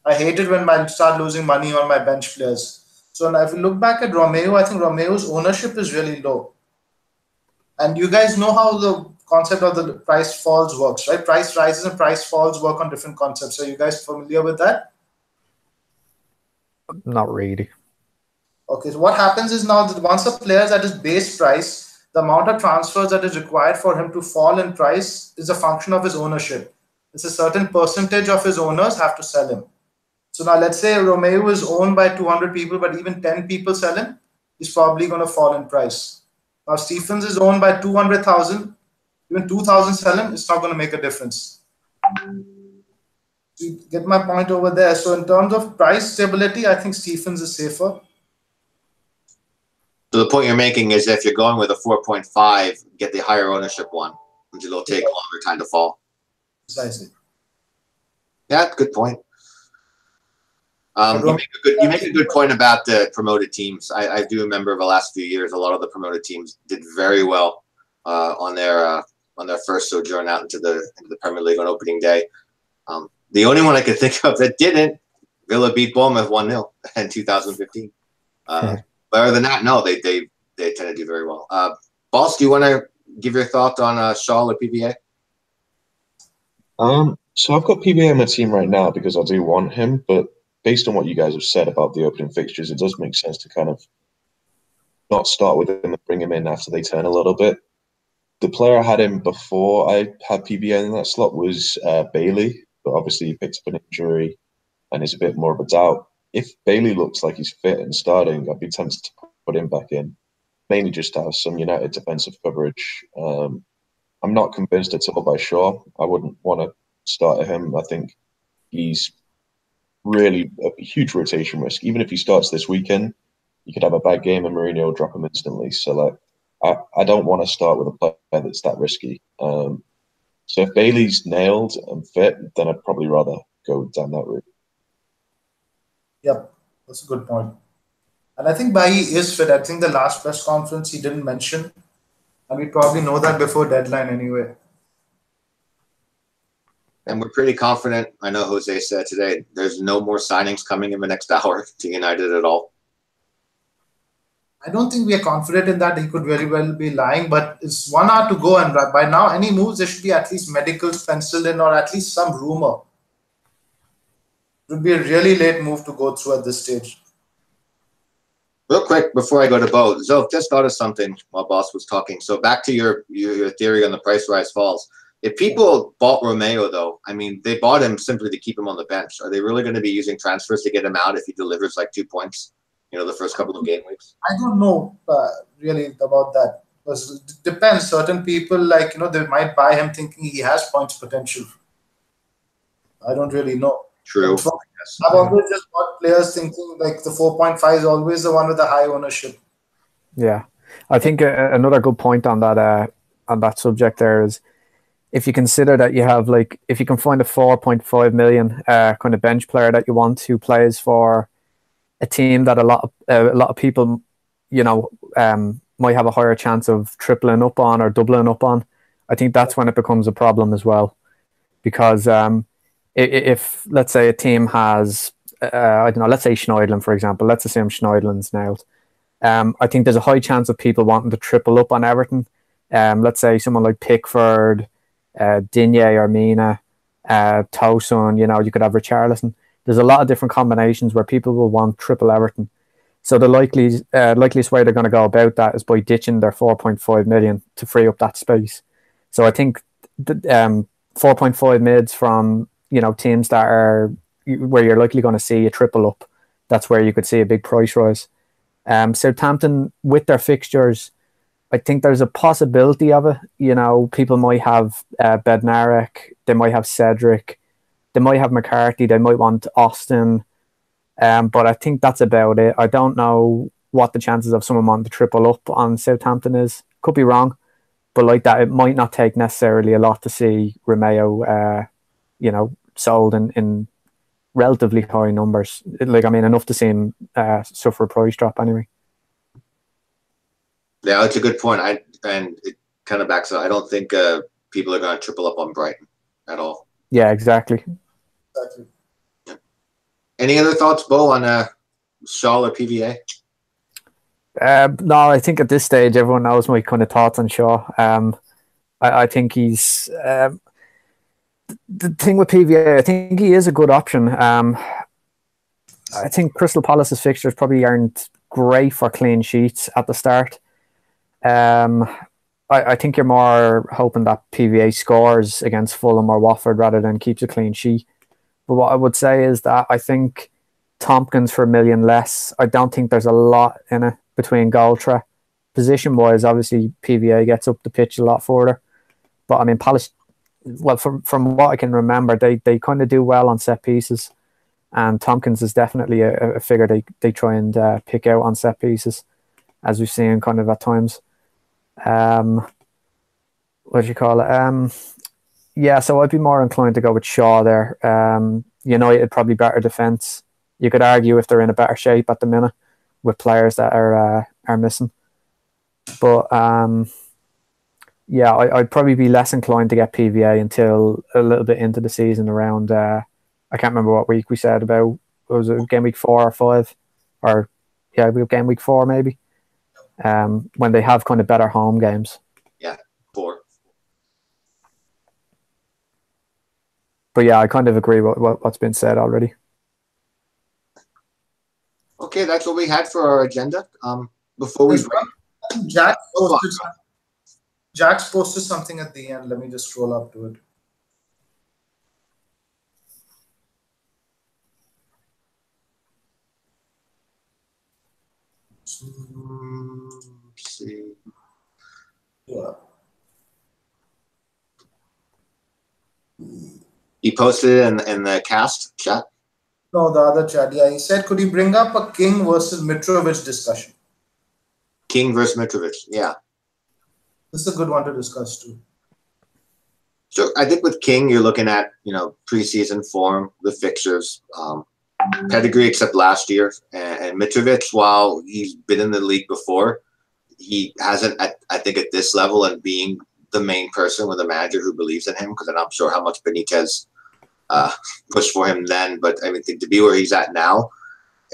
I hate it when I start losing money on my bench players. So now if you look back at Romeu, I think Romeu's ownership is really low. And you guys know how the concept of the price falls works, right? Price rises and price falls work on different concepts. Are you guys familiar with that? Not really. Okay, so what happens is now that once a player is at his base price, the amount of transfers that is required for him to fall in price is a function of his ownership. It's a certain percentage of his owners have to sell him. So now let's say Romeu is owned by 200 people, but even 10 people sell him, he's probably going to fall in price. Now Stephens is owned by 200,000, even 2,000 sell him, it's not going to make a difference. You get my point over there. So in terms of price stability, I think Stephens is safer. So the point you're making is if you're going with a 4.5, get the higher ownership one, because it'll take longer time to fall. Precisely. Yeah, good point. You make a good point about the promoted teams. I do remember the last few years, a lot of the promoted teams did very well on their first sojourn out into the Premier League on opening day. The only one I could think of that didn't, Villa beat Bournemouth 1-0 in 2015. But other than that, no, they tend to do very well. Boss, do you want to give your thought on Shaw or PBA? So I've got PBA on my team right now because I do want him, but based on what you guys have said about the opening fixtures, it does make sense to kind of not start with him and bring him in after they turn a little bit. The player I had him before I had PBA in that slot was Bailey, but obviously he picked up an injury and is a bit more of a doubt. If Bailey looks like he's fit and starting, I'd be tempted to put him back in, mainly just to have some United defensive coverage. I'm not convinced at all by Shaw. I wouldn't want to start him. I think he's really a huge rotation risk. Even if he starts this weekend, you could have a bad game and Mourinho will drop him instantly. So I don't want to start with a player that's that risky. So if Bailey's nailed and fit, then I'd probably rather go down that route. Yep, that's a good point. And I think Bailly is fit. I think the last press conference he didn't mention. And we probably know that before deadline anyway. And we're pretty confident. I know Jose said today there's no more signings coming in the next hour to United at all. I don't think we are confident in that. He could very well be lying, but it's 1 hour to go, and by now, any moves, there should be at least medicals penciled in, or at least some rumor. It would be a really late move to go through at this stage. Real quick, before I go to Bo, Zoe, just thought of something while Boss was talking. So back to your theory on the price rise falls. If people bought Romeo, though, I mean, they bought him simply to keep him on the bench. Are they really going to be using transfers to get him out if he delivers like 2 points, the first couple of game weeks? I don't know really about that. Because it depends. Certain people, they might buy him thinking he has points potential. I don't really know. True. I've always just bought players thinking like the 4.5 is always the one with the high ownership. Yeah, I think another good point on that subject there is if you consider that you have if you can find a 4.5 million kind of bench player that you want who plays for a team that a lot of people might have a higher chance of tripling up on or doubling up on, I think that's when it becomes a problem as well, because if let's say a team has I don't know, let's say Schneidlin, for example, let's assume Schneidlin's nailed. I think there's a high chance of people wanting to triple up on Everton. Let's say someone like Pickford, Digne or Mina, Tosun, you could have Richarlison. There's a lot of different combinations where people will want triple Everton. So the likeliest way they're going to go about that is by ditching their 4.5 million to free up that space. So I think 4.5 mids from teams that are where you're likely going to see a triple up, that's where you could see a big price rise. Southampton, with their fixtures, I think there's a possibility of it. People might have Bednarek, they might have Cedric, they might have McCarthy, they might want Austin, but I think that's about it. I don't know what the chances of someone wanting to triple up on Southampton is. Could be wrong, but like that, it might not take necessarily a lot to see Romeo, sold in relatively high numbers. Enough to see him suffer a price drop anyway. Yeah, that's a good point. And it kind of backs up. I don't think people are going to triple up on Brighton at all. Yeah, exactly. Yeah. Any other thoughts, Bo, on Shaw or PVA? No, I think at this stage everyone knows my kind of thoughts on Shaw. I think he's the thing with PVA. I think he is a good option. I think Crystal Palace's fixtures probably aren't great for clean sheets at the start. I think you're more hoping that PVA scores against Fulham or Watford rather than keeps a clean sheet. But what I would say is that I think Tompkins for $1 million less, I don't think there's a lot in it between goal threat. Position-wise, obviously, PVA gets up the pitch a lot further. But, Palace, well, from what I can remember, they kind of do well on set pieces. And Tompkins is definitely a figure they try and pick out on set pieces, as we've seen kind of at times. What do you call it? Yeah, so I'd be more inclined to go with Shaw there. United probably better defence. You could argue if they're in a better shape at the minute with players that are missing. But yeah, I'd probably be less inclined to get PVA until a little bit into the season around. I can't remember what week we said about. Was it game week 4 or 5? Or yeah, game week 4 maybe. When they have kind of better home games. Yeah, 4. But yeah, I kind of agree with what's been said already. Okay, that's what we had for our agenda. Before we Jack's posted something at the end. Let me just scroll up to it. See. Yeah. He posted it in the cast chat? No, the other chat. Yeah, he said, could you bring up a King versus Mitrovic discussion? King versus Mitrovic, yeah. This is a good one to discuss too. So I think with King, you're looking at, preseason form, the fixtures, pedigree except last year. And Mitrovic, while he's been in the league before, he hasn't, I think, at this level and being the main person with a manager who believes in him, because I'm not sure how much Benitez push for him then. But I mean, to be where he's at now,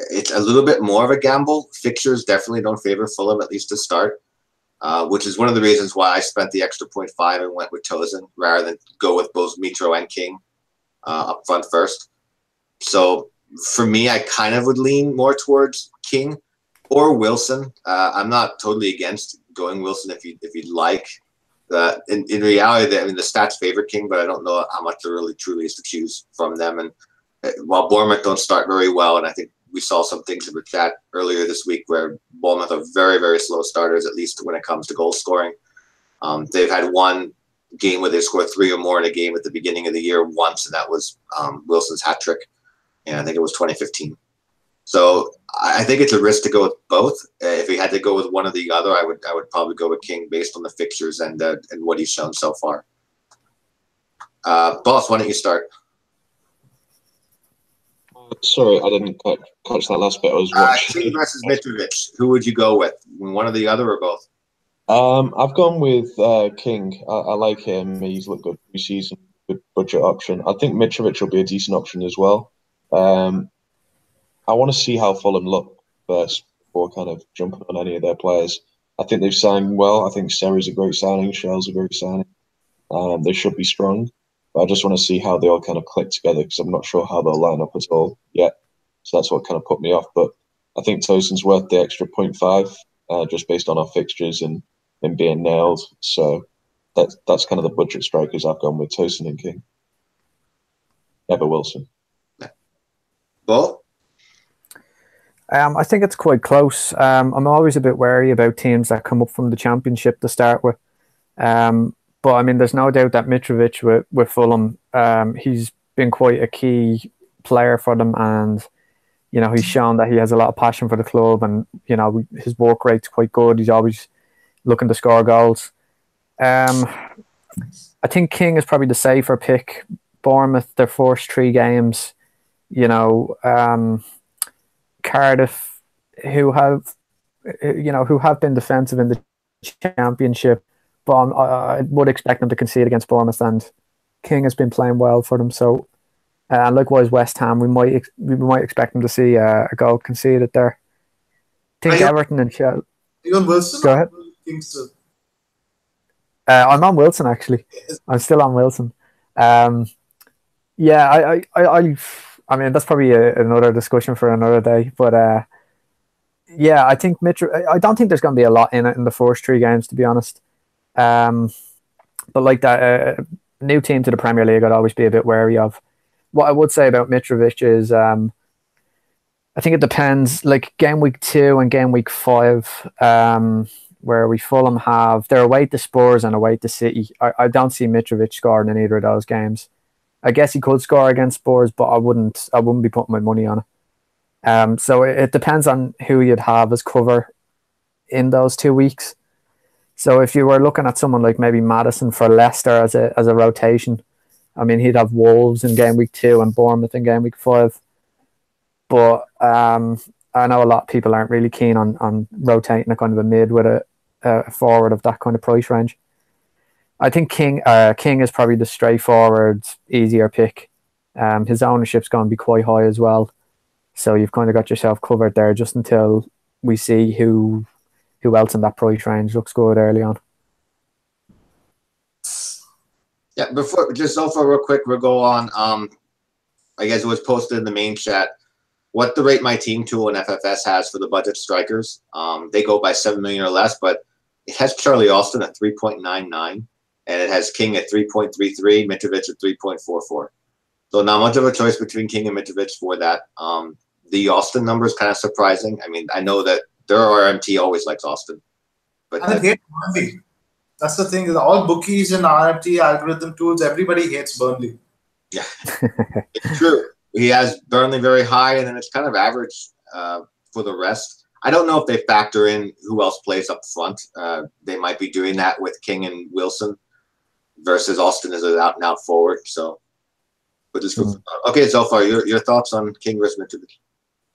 it's a little bit more of a gamble. Fixtures definitely don't favor Fulham, at least to start, which is one of the reasons why I spent the extra 0.5 and went with Tosin rather than go with both Mitro and King up front first. So for me, I kind of would lean more towards King or Wilson. I'm not totally against going Wilson if you'd like. In reality, I mean, the stats favor King, but I don't know how much there really truly is to choose from them. And while Bournemouth don't start very well, and I think we saw some things in the chat earlier this week where Bournemouth are very, very slow starters, at least when it comes to goal scoring. They've had one game where they scored 3 or more in a game at the beginning of the year once, and that was Wilson's hat trick. And I think it was 2015. So I think it's a risk to go with both. If we had to go with one or the other, I would probably go with King based on the fixtures and what he's shown so far. Boss, why don't you start? Sorry, I didn't catch that last bit. I was watching. King versus Mitrovic. Who would you go with? One or the other, or both? I've gone with King. I like him. He's looked good pre-season. Good budget option. I think Mitrovic will be a decent option as well. I want to see how Fulham look first before kind of jumping on any of their players. I think they've signed well. I think Seri's a great signing. Shell's a great signing. They should be strong. But I just want to see how they all kind of click together because I'm not sure how they'll line up at all yet. So that's what kind of put me off. But I think Tosin's worth the extra 0.5 just based on our fixtures and being nailed. So that's kind of the budget strikers I've gone with, Tosin and King. Never Wilson. Both? I think it's quite close. I'm always a bit wary about teams that come up from the Championship to start with. But I mean, there's no doubt that Mitrovic with Fulham, he's been quite a key player for them, and you know he's shown that he has a lot of passion for the club, and you know his work rate's quite good. He's always looking to score goals. I think King is probably the safer pick. Bournemouth, their first 3 games, you know, Cardiff, who have been defensive in the Championship. But I would expect them to concede against Bournemouth, and King has been playing well for them. So, likewise, West Ham, we might expect them to see a goal conceded there. I think Everton and Shell. You on Wilson? Go ahead. I'm on Wilson actually. I'm still on Wilson. Yeah, I mean that's probably another discussion for another day. But yeah, I think I don't think there's going to be a lot in it in the first 3 games, to be honest. But like that, new team to the Premier League, I'd always be a bit wary of. What I would say about Mitrovic is, I think it depends. Like game week 2 and game week 5, where Fulham have their away to Spurs and away to City. I don't see Mitrovic scoring in either of those games. I guess he could score against Spurs, but I wouldn't be putting my money on it. So it depends on who you'd have as cover in those 2 weeks. So if you were looking at someone like maybe Maddison for Leicester as a rotation, I mean, he'd have Wolves in game week 2 and Bournemouth in game week 5. But I know a lot of people aren't really keen on rotating a kind of a mid with a forward of that kind of price range. I think King is probably the straightforward, easier pick. His ownership's going to be quite high as well. So you've kind of got yourself covered there just until we see who else in that price range looks good early on. Yeah, for real quick, we'll go on. I guess it was posted in the main chat. What the Rate My Team tool in FFS has for the budget strikers. They go by 7 million or less, but it has Charlie Austin at 3.99, and it has King at 3.33, Mitrovic at 3.44. So not much of a choice between King and Mitrovic for that. The Austin number is kind of surprising. I mean, I know that their RMT always likes Austin, but I hate Burnley. That's the thing. All bookies and RMT algorithm tools, everybody hates Burnley. Yeah, it's true. He has Burnley very high, and then it's kind of average for the rest. I don't know if they factor in who else plays up front. They might be doing that with King and Wilson versus Austin as an out-and-out forward. So, but just okay, so far, your thoughts on King versus Mitrovic?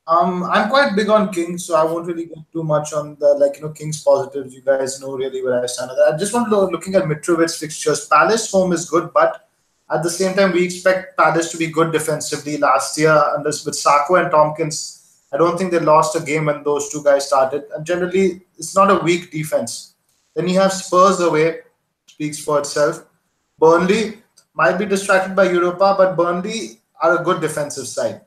I'm quite big on King, so I won't really get too much on the King's positives. You guys know really where I stand on that. I just want to looking at Mitrovic's fixtures. Palace home is good, but At the same time, we expect Palace to be good defensively. Last year, under with Sakho and Tompkins, I don't think they lost a game when those two guys started. And generally, it's not a weak defense. Then you have Spurs away, speaks for itself. Burnley might be distracted by Europa, but Burnley are a good defensive side.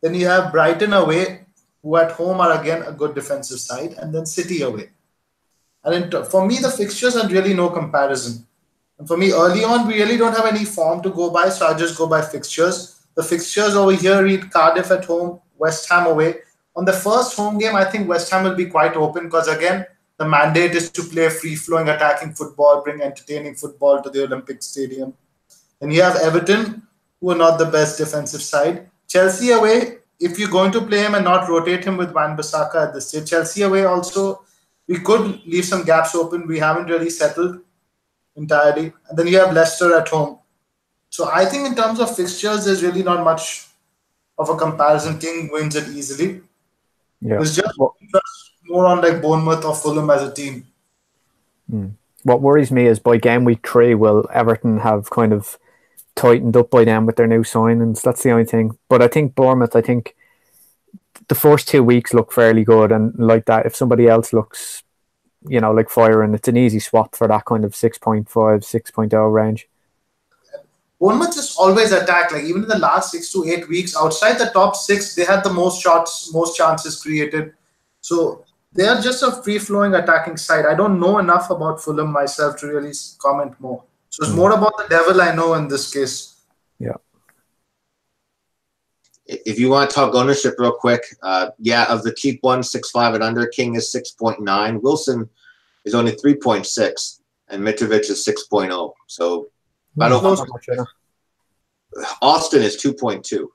Then you have Brighton away, who at home are again a good defensive side, and then City away. And for me, the fixtures are really no comparison. And for me, early on, we really don't have any form to go by, so I just go by fixtures. The fixtures over here read Cardiff at home, West Ham away. On the first home game, I think West Ham will be quite open because, again, the mandate is to play free-flowing attacking football, bring entertaining football to the Olympic Stadium. And you have Everton, who are not the best defensive side. Chelsea away, if you're going to play him and not rotate him with Wan-Bissaka at this stage. Chelsea away also, we could leave some gaps open. We haven't really settled entirely. And then you have Leicester at home. So I think in terms of fixtures, there's really not much of a comparison. King wins it easily. Yeah. It's just more on like Bournemouth or Fulham as a team. What worries me is by game week 3, will Everton have kind of tightened up by them with their new signings? That's the only thing. But I think Bournemouth, the first 2 weeks look fairly good, and like that, if somebody else looks, like firing, it's an easy swap for that kind of 6.5, 6.0 range. Bournemouth just always attack. Like even in the last 6 to 8 weeks, outside the top 6, they had the most shots, most chances created. So they are just a free-flowing attacking side. I don't know enough about Fulham myself to really comment more. So it's more about the devil I know in this case. Yeah. If you want to talk ownership real quick, of the cheap ones, 6.5 and under, King is 6.9. Wilson is only 3.6, and Mitrovic is 6.0. So Austin is 2.2.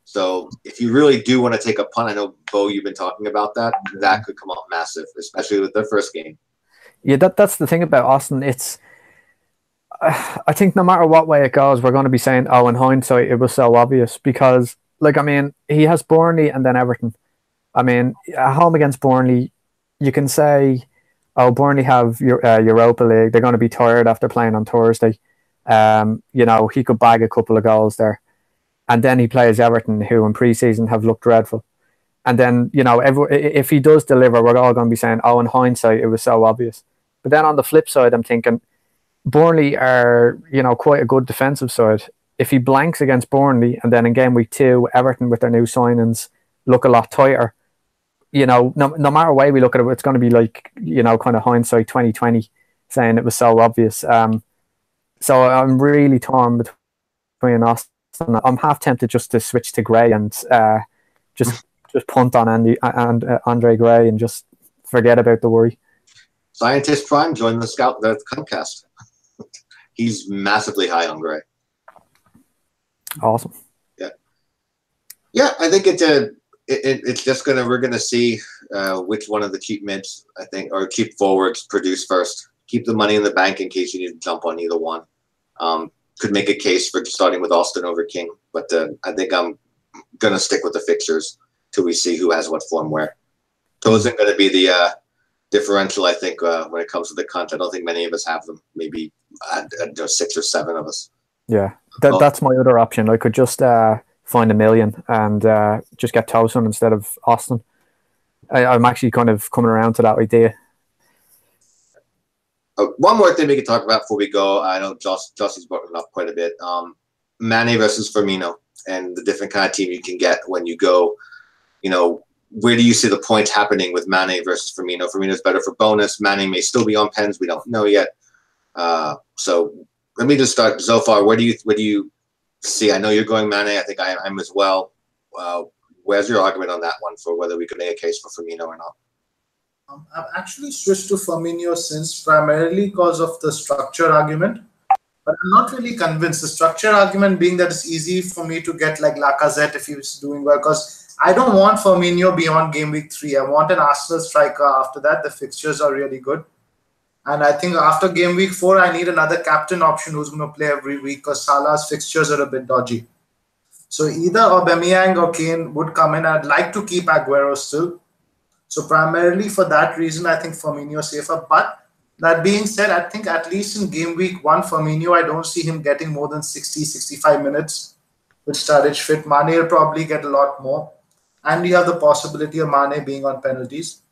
So if you really do want to take a punt, I know, Bo, you've been talking about that. That could come out massive, especially with their first game. Yeah, that's the thing about Austin. It's I think no matter what way it goes, we're going to be saying, oh, in hindsight, it was so obvious because, he has Burnley and then Everton. At home against Burnley, you can say, oh, Burnley have Europa League. They're going to be tired after playing on Thursday. He could bag a couple of goals there. And then he plays Everton, who in pre-season have looked dreadful. And then, if he does deliver, we're all going to be saying, oh, in hindsight, it was so obvious. But then on the flip side, I'm thinking, Burnley are, quite a good defensive side. If he blanks against Burnley and then in game week 2, Everton with their new signings look a lot tighter, no matter way we look at it, it's going to be like, kind of hindsight 2020 saying it was so obvious. So I'm really torn between us. I'm half tempted just to switch to Gray and just punt on Andre Gray and just forget about the worry. Scientist Prime joined the CØNTCAST. He's massively high on Gray. Awesome. Yeah. I think it's just we're gonna see which one of the cheap mids, I think, or cheap forwards produce first. Keep the money in the bank in case you need to jump on either one. Could make a case for starting with Austin over King, but I think I'm gonna stick with the fixtures till we see who has what form where. So isn't going to be the differential, I think, when it comes to the content. I don't think many of us have them. Maybe 6 or 7 of us. Yeah, that's my other option. I could just find $1 million and just get Towson instead of Austin. I'm actually kind of coming around to that idea. One more thing we can talk about before we go. I know Jossie's brought it up quite a bit. Mane versus Firmino and the different kind of team you can get when you go, where do you see the points happening with Mane versus Firmino? Firmino's better for bonus. Mane may still be on pens. We don't know yet. So let me just start. Zofar, where do you see? I know you're going Mane. I think I'm as well. Where's your argument on that one for whether we could make a case for Firmino or not? I've actually switched to Firmino since primarily because of the structure argument. But I'm not really convinced. The structure argument being that it's easy for me to get like Lacazette if he's doing well, because I don't want Firmino beyond game week 3. I want an Arsenal striker after that. The fixtures are really good. And I think after game week 4, I need another captain option who's going to play every week because Salah's fixtures are a bit dodgy. So either Aubameyang or Kane would come in. I'd like to keep Aguero still. So primarily for that reason, I think Firmino is safer. But That being said, I think at least in game week 1, Firmino, I don't see him getting more than 60, 65 minutes with Sturridge fit. Mane will probably get a lot more. And you have the possibility of Mane being on penalties.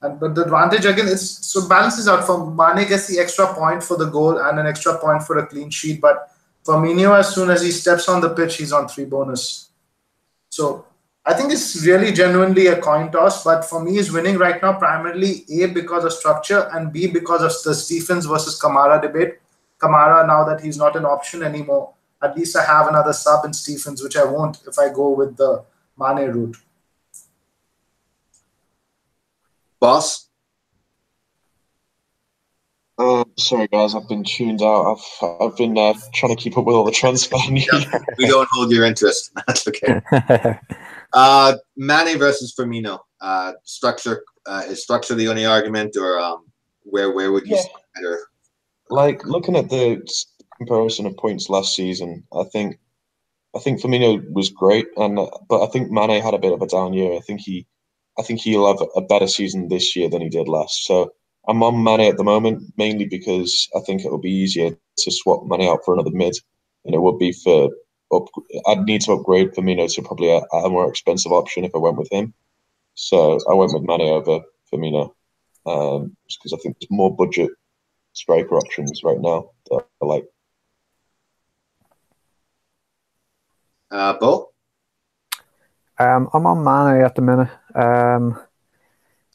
But the advantage again is so balances out. For Mane gets the extra point for the goal and an extra point for a clean sheet. But Firmino, as soon as he steps on the pitch, he's on 3 bonus. So I think it's really genuinely a coin toss. But for me, he's winning right now primarily A, because of structure, and B, because of the Stephens versus Kamara debate. Kamara, now that he's not an option anymore, at least I have another sub in Stephens, which I won't if I go with the Mane route. Boss? Sorry guys, I've been tuned out. I've been trying to keep up with all the transfer news. We don't hold your interest. That's okay. Mane versus Firmino. Structure is structure the only argument, or where would you see better? Like looking at the comparison of points last season, I think Firmino was great, but I think Mane had a bit of a down year. I think he'll have a better season this year than he did last. So I'm on Mane at the moment, mainly because I think it will be easier to swap Mane out for another mid than it would be for I'd need to upgrade Firmino to probably a more expensive option if I went with him. So I went with Mane over Firmino because I think there's more budget striker options right now that I like. Bo? I'm on Mane at the minute.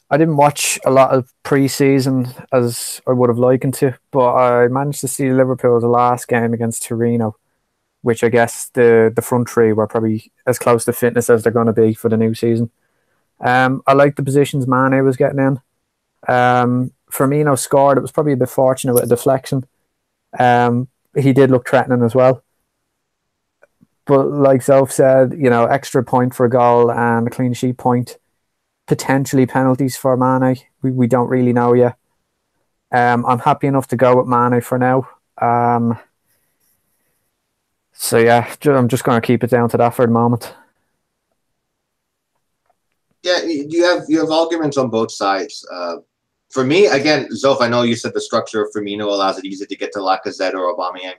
I didn't watch a lot of pre-season as I would have liked to, but I managed to see Liverpool's last game against Torino, which I guess the front three were probably as close to fitness as they're going to be for the new season. I like the positions Mane was getting in. Firmino scored. It was probably a bit fortunate with a deflection. He did look threatening as well. But like Zoph said, extra point for a goal and a clean sheet point. Potentially penalties for Mane. We don't really know yet. I'm happy enough to go with Mane for now. So yeah, I'm just going to keep it down to that for the moment. Yeah, you have arguments on both sides. For me, again, Zoph, I know you said the structure of Firmino allows it easy to get to Lacazette or Aubameyang.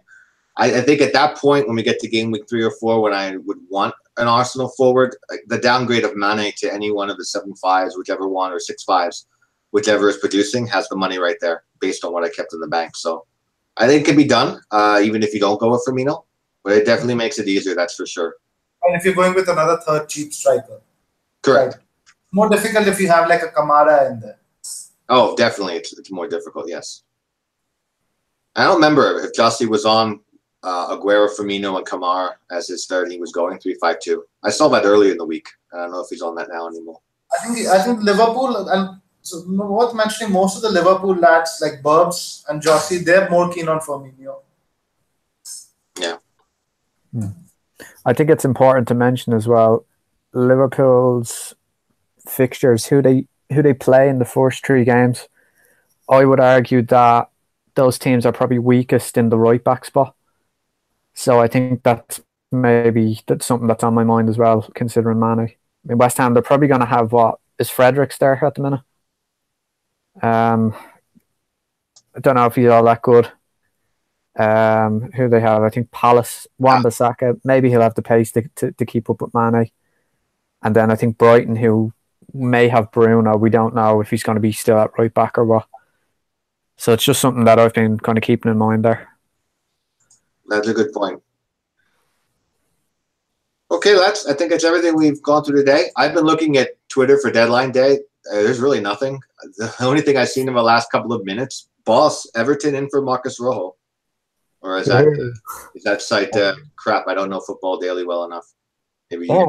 I think at that point, when we get to game week 3 or 4, when I would want an Arsenal forward, the downgrade of Mane to any one of the 7.5s, whichever one, or 6.5s, whichever is producing, has the money right there based on what I kept in the bank. So I think it can be done, even if you don't go with Firmino. But it definitely makes it easier, that's for sure. And if you're going with another third cheap striker. Correct. Right. More difficult if you have like a Kamara in there. Oh, definitely. It's more difficult, yes. I don't remember if Justy was on Aguero, Firmino, and Kamara as his third. He was going 3-5-2. I saw that earlier in the week. I don't know if he's on that now anymore. I think Liverpool, and so worth mentioning, most of the Liverpool lads like Burbs and Jossie, they're more keen on Firmino. Yeah. I think it's important to mention as well Liverpool's fixtures, who they play in the first 3 games. I would argue that those teams are probably weakest in the right back spot. So I think that's something that's on my mind as well, considering Mane. I mean, West Ham, they're probably going to have is Fredericks there at the minute? I don't know if he's all that good. Who they have? I think Palace, Wan-Bissaka. Maybe he'll have the pace to keep up with Mane. And then I think Brighton, who may have Bruno. We don't know if he's going to be still at right back or what. So it's just something that I've been kind of keeping in mind there. That's a good point. Okay, I think that's everything we've gone through today. I've been looking at Twitter for deadline day. There's really nothing. The only thing I've seen in the last couple of minutes, boss, Everton in for Marcus Rojo. Or is that site crap? I don't know Football Daily well enough. Maybe I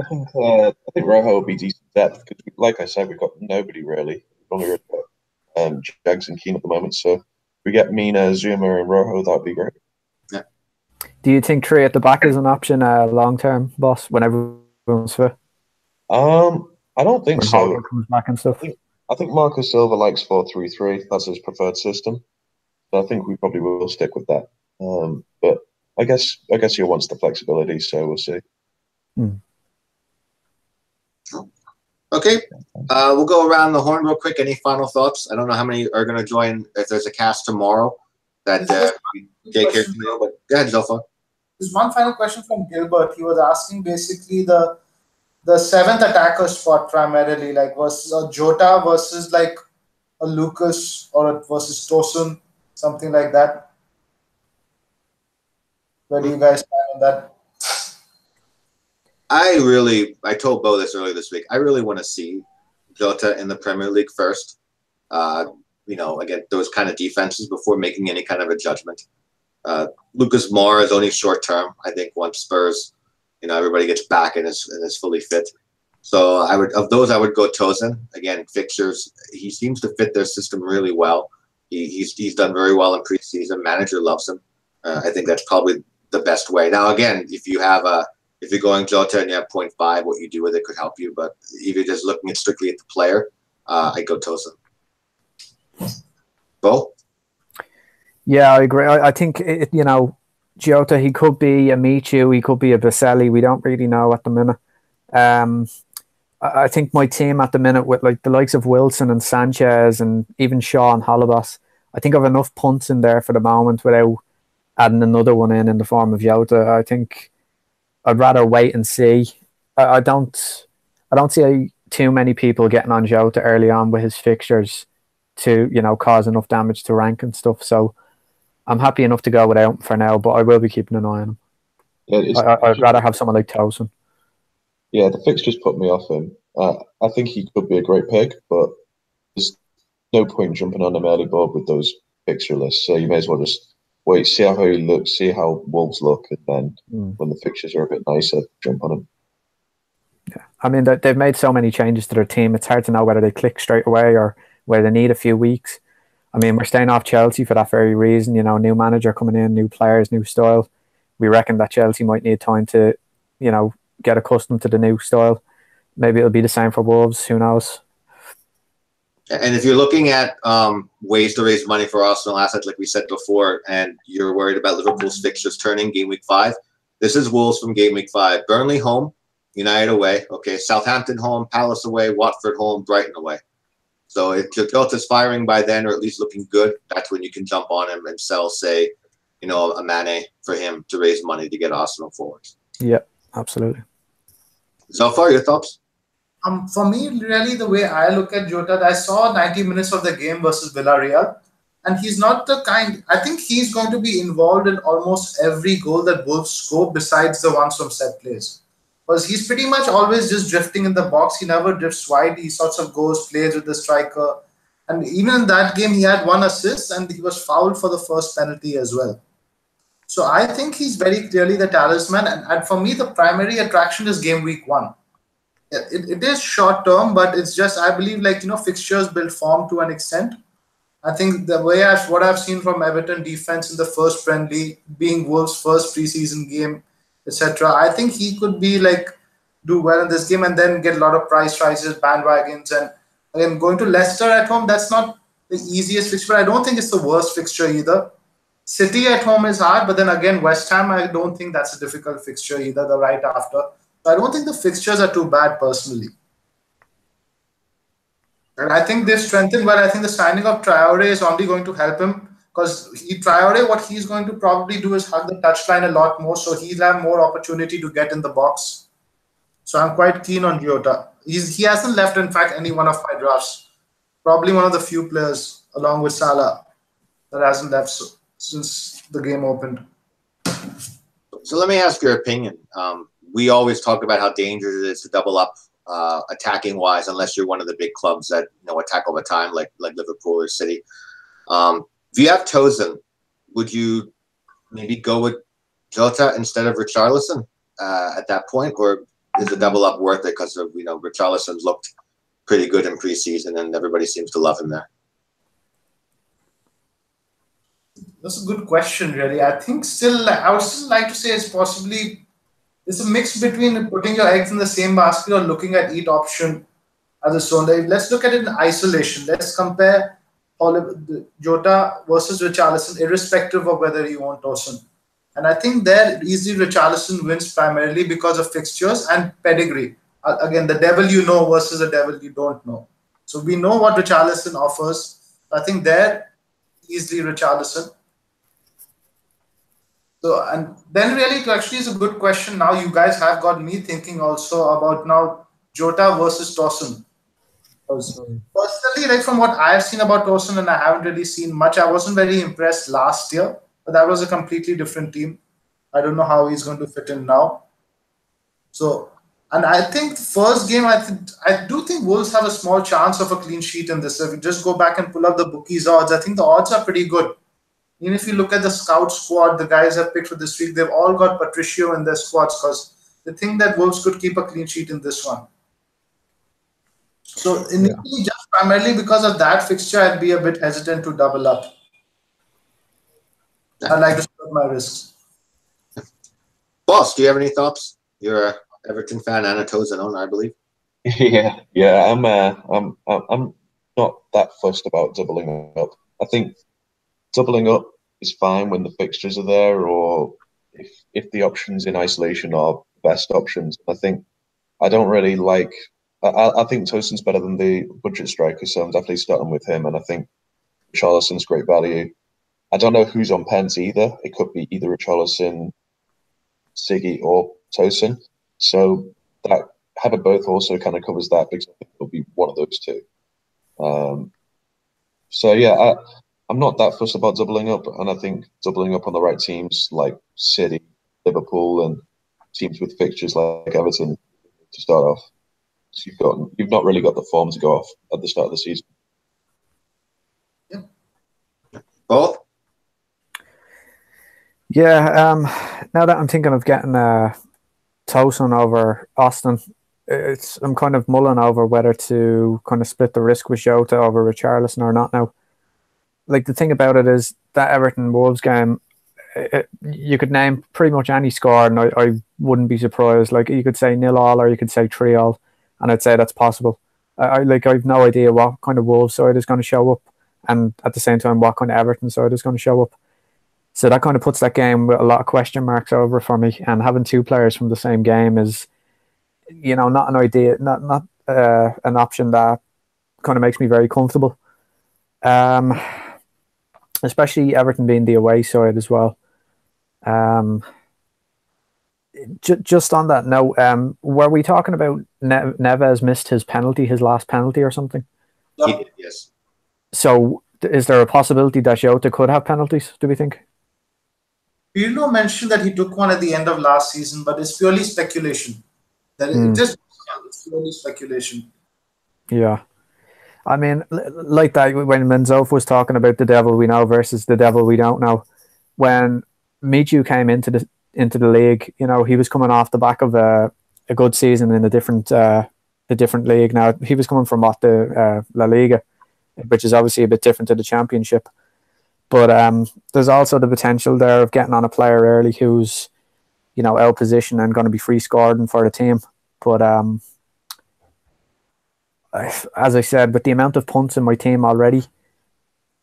think Rojo will be decent depth because, like I said, we've got nobody really. We've only really got Jags and Keane at the moment. So if we get Mina, Zuma, and Rojo, that would be great. Yeah. Do you think 3 at the back is an option long term, boss? When everyone's fit? I don't think when so. Holland comes back and stuff. I think Marcus Silva likes 4-3-3. That's his preferred system. So I think we probably will stick with that. But I guess he wants the flexibility, so we'll see. Okay. We'll go around the horn real quick. Any final thoughts? I don't know how many are going to join. If there's a cast tomorrow, that JK can know. But go ahead, Zolfa. There's one final question from Gilbert. He was asking basically the seventh attacker spot primarily, like versus a Jota versus like a Lucas or versus Tosun, something like that. Where do you guys stand on that? I told Bo this earlier this week. I really want to see Jota in the Premier League first. Again, those kind of defenses before making any kind of a judgment. Lucas Moura is only short term. I think once Spurs, everybody gets back and is fully fit. So I would go Tosin. Again, fixtures. He seems to fit their system really well. He's done very well in preseason. Manager loves him. I think that's probably the best way. Now, again, if you're going Jota and you have 0.5, what you do with it could help you. But if you're just looking strictly at the player, I go Tosin. Bo? Yeah, I agree. I think Jota. He could be a Michu. He could be a Baselli. We don't really know at the minute. I think my team at the minute with like the likes of Wilson and Sanchez and even Shaw and Holebas, I think I've enough punts in there for the moment without adding another one in the form of Jota. I think I'd rather wait and see. I don't see too many people getting on Jota early on with his fixtures to cause enough damage to rank and stuff. So I'm happy enough to go without him for now, but I will be keeping an eye on him. Yeah, I'd rather have someone like Tosin. Yeah, the fixtures put me off him. I think he could be a great pick, but there's no point jumping on him early board with those fixture lists. So you may as well just wait, see how he looks, see how Wolves look, and then when the fixtures are a bit nicer, jump on him. Yeah, I mean they've made so many changes to their team. It's hard to know whether they click straight away or whether they need a few weeks. I mean, we're staying off Chelsea for that very reason. New manager coming in, new players, new style. We reckon that Chelsea might need time to, get accustomed to the new style. Maybe it'll be the same for Wolves. Who knows? And if you're looking at ways to raise money for Arsenal assets, like we said before, and you're worried about Liverpool's fixtures turning game week 5, this is Wolves from game week 5. Burnley home, United away. Okay, Southampton home, Palace away, Watford home, Brighton away. So if Jota's firing by then, or at least looking good, that's when you can jump on him and sell, say, a Mane for him to raise money to get Arsenal forward. Yeah, absolutely. So far, your thoughts? For me, really, the way I look at Jota, I saw 90 minutes of the game versus Villarreal, and he's not the kind. I think he's going to be involved in almost every goal that Wolves score, besides the ones from set plays. Because he's pretty much always just drifting in the box. He never drifts wide. He sorts of goes, plays with the striker. And even in that game, he had 1 assist and he was fouled for the first penalty as well. So I think he's very clearly the talisman. And for me, the primary attraction is game week 1. It is short term, but it's just, I believe, fixtures build form to an extent. I think the way what I've seen from Everton defense in the first friendly, being Wolves' first preseason game, etc. I think he could be do well in this game and then get a lot of price rises, bandwagons, and again going to Leicester at home. That's not the easiest fixture, but I don't think it's the worst fixture either. City at home is hard, but then again West Ham, I don't think that's a difficult fixture either. The right after, so I don't think the fixtures are too bad personally. And I think they've strengthened. But I think the signing of Traore is only going to help him. Because Traore, what he's going to probably do is hug the touchline a lot more, so he'll have more opportunity to get in the box. So I'm quite keen on Jota. He hasn't left, in fact, any one of my drafts. Probably one of the few players, along with Salah, that hasn't left since the game opened. So let me ask your opinion. We always talk about how dangerous it is to double up attacking-wise, unless you're one of the big clubs that attack all the time, like Liverpool or City. If you have Tosin, would you maybe go with Jota instead of Richarlison at that point, or is the double up worth it because of Richarlison's looked pretty good in preseason and everybody seems to love him there? That's a good question, really. I think I would still like to say it's a mix between putting your eggs in the same basket or looking at each option as its own. Let's look at it in isolation. Let's compare Jota versus Richarlison, irrespective of whether you want Tosin. And I think there easily Richarlison wins primarily because of fixtures and pedigree. again, the devil you know versus the devil you don't know. So we know what Richarlison offers. I think there, easily Richarlison. So, and then really, it actually is a good question. Now you guys have got me thinking also about now Jota versus Tosun. Because personally, like from what I've seen about Tosun, and I haven't really seen much, I wasn't very impressed last year, but that was a completely different team. I don't know how he's going to fit in now. So, and I think first game, I do think Wolves have a small chance of a clean sheet in this. If you just go back and pull up the bookies odds, I think the odds are pretty good. Even if you look at the scout squad, the guys have picked for this week, they've all got Patricio in their squads because they think that Wolves could keep a clean sheet in this one. So initially, just primarily because of that fixture, I'd be a bit hesitant to double up. I'd like to spread my risks. Boss, do you have any thoughts? You're an Everton fan and a Tosun owner, I believe. Yeah. I'm not that fussed about doubling up. I think doubling up is fine when the fixtures are there, or if the options in isolation are best options. I don't really like. I think Tosun's better than the budget striker, so I'm definitely starting with him. And I think Richarlison's great value. I don't know who's on pens either. It could be either Richarlison, Siggy, or Tosun. So that having both also kind of covers that because I think it'll be one of those two. So yeah, I'm not that fussed about doubling up, and I think doubling up on the right teams like City, Liverpool, and teams with fixtures like Everton to start off. So you've not really got the form to go off at the start of the season. Yeah. Both? Yeah. Now that I'm thinking of getting Tosun over Austin, I'm kind of mulling over whether to kind of split the risk with Jota over Richarlison or not now. Like, the thing about it is that Everton Wolves game, you could name pretty much any score and I wouldn't be surprised. Like, you could say 0-0 or you could say 3-0 and I'd say that's possible. I've no idea what kind of Wolves side is going to show up and at the same time what kind of Everton side is going to show up. So that kind of puts that game with a lot of question marks over for me, and having two players from the same game is, not an idea, not an option that kind of makes me very comfortable. Especially Everton being the away side as well. Just on that note, were we talking about Neves missed his last penalty or something? He did, yes. So is there a possibility that Jota could have penalties, do we think? Pirlo mentioned that he took one at the end of last season, but it's purely speculation. It's purely speculation. Yeah. I mean, like that, when Menzof was talking about the devil we know versus the devil we don't know, when Michu came into the league, he was coming off the back of a good season in a different league. Now, he was coming from the La Liga, which is obviously a bit different to the Championship. But there's also the potential there of getting on a player early who's, out of position and going to be free scoring for the team. But as I said, with the amount of punts in my team already,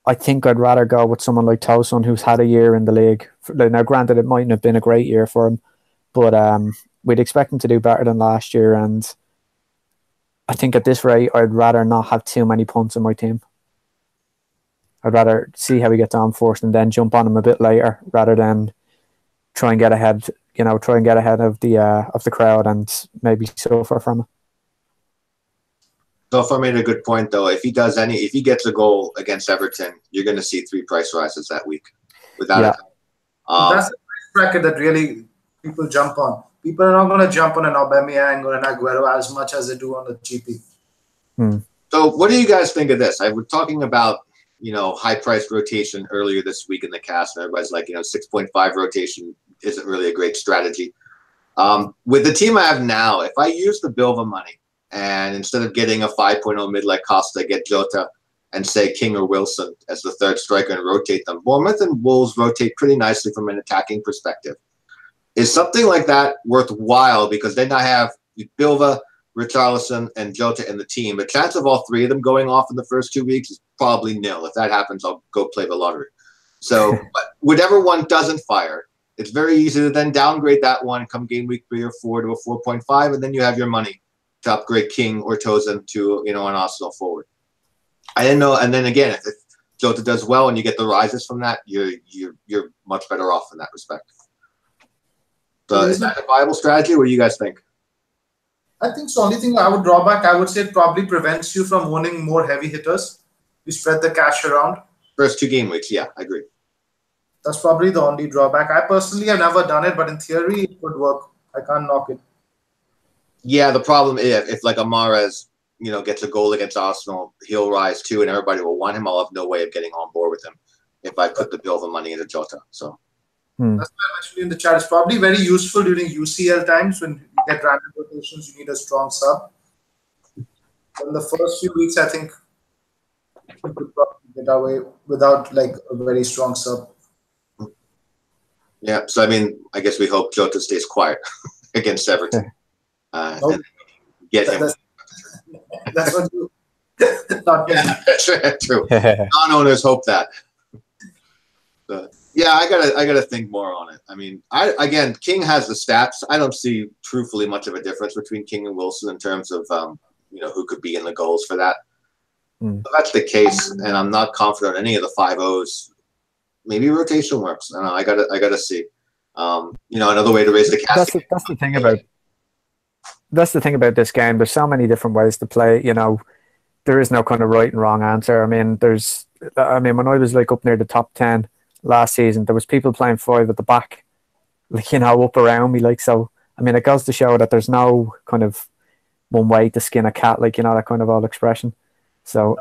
I think I'd rather go with someone like Tosun, who's had a year in the league. Now, granted, it mightn't have been a great year for him, but we'd expect him to do better than last year. And I think at this rate, I'd rather not have too many punts in my team. I'd rather see how he gets on first and then jump on him a bit later, rather than try and get ahead. Try and get ahead of the crowd and maybe suffer from it. So, made a good point though. If he gets a goal against Everton, you're going to see 3 price rises that week, without it. That's the bracket that really people jump on. People are not going to jump on an Aubameyang or an Aguero as much as they do on the GP. So, what do you guys think of this? I was talking about high price rotation earlier this week in the cast, and everybody's like, 6.5 rotation isn't really a great strategy. With the team I have now, if I use the Bilva money and instead of getting a 5.0 mid like Costa, get Jota and say King or Wilson as the third striker and rotate them. Bournemouth and Wolves rotate pretty nicely from an attacking perspective. Is something like that worthwhile? Because then I have Bilva, Richarlison, and Jota in the team. The chance of all 3 of them going off in the first 2 weeks is probably nil. If that happens, I'll go play the lottery. So but whatever one doesn't fire, it's very easy to then downgrade that one come game week 3 or 4 to a 4.5, and then you have your money upgrade King or Tosin to an Arsenal forward. I didn't know, and then again, if Jota does well and you get the rises from that, you're much better off in that respect. So is that a viable strategy? What do you guys think? I think so. Only thing I would draw back, I would say it probably prevents you from owning more heavy hitters. You spread the cash around. First 2 game weeks, yeah, I agree. That's probably the only drawback. I personally have never done it, but in theory, it would work. I can't knock it. Yeah, the problem is if like Mahrez, gets a goal against Arsenal, he'll rise too, and everybody will want him. I'll have no way of getting on board with him if I put the bill of the money into Jota. So that's why I mentioned in the chat. It's probably very useful during UCL times when you get random rotations. You need a strong sub. In the first few weeks, I think you could probably get away without like a very strong sub. Yeah, so I mean, I guess we hope Jota stays quiet against Everton. And get him. That's what you. Not yeah, true. Non-owners hope that. But yeah, I gotta think more on it. I mean, again, King has the stats. I don't see truthfully much of a difference between King and Wilson in terms of who could be in the goals for that. If that's the case, and I'm not confident in any of the 5-0s. Maybe rotation works. I don't know. I gotta see. Another way to raise the cash. That's the thing about. That's the thing about this game. There's so many different ways to play. There is no kind of right and wrong answer. I mean, when I was like up near the top 10 last season, there was people playing 5 at the back, up around me. Like, so, I mean, it goes to show that there's no kind of one way to skin a cat, that kind of old expression. So,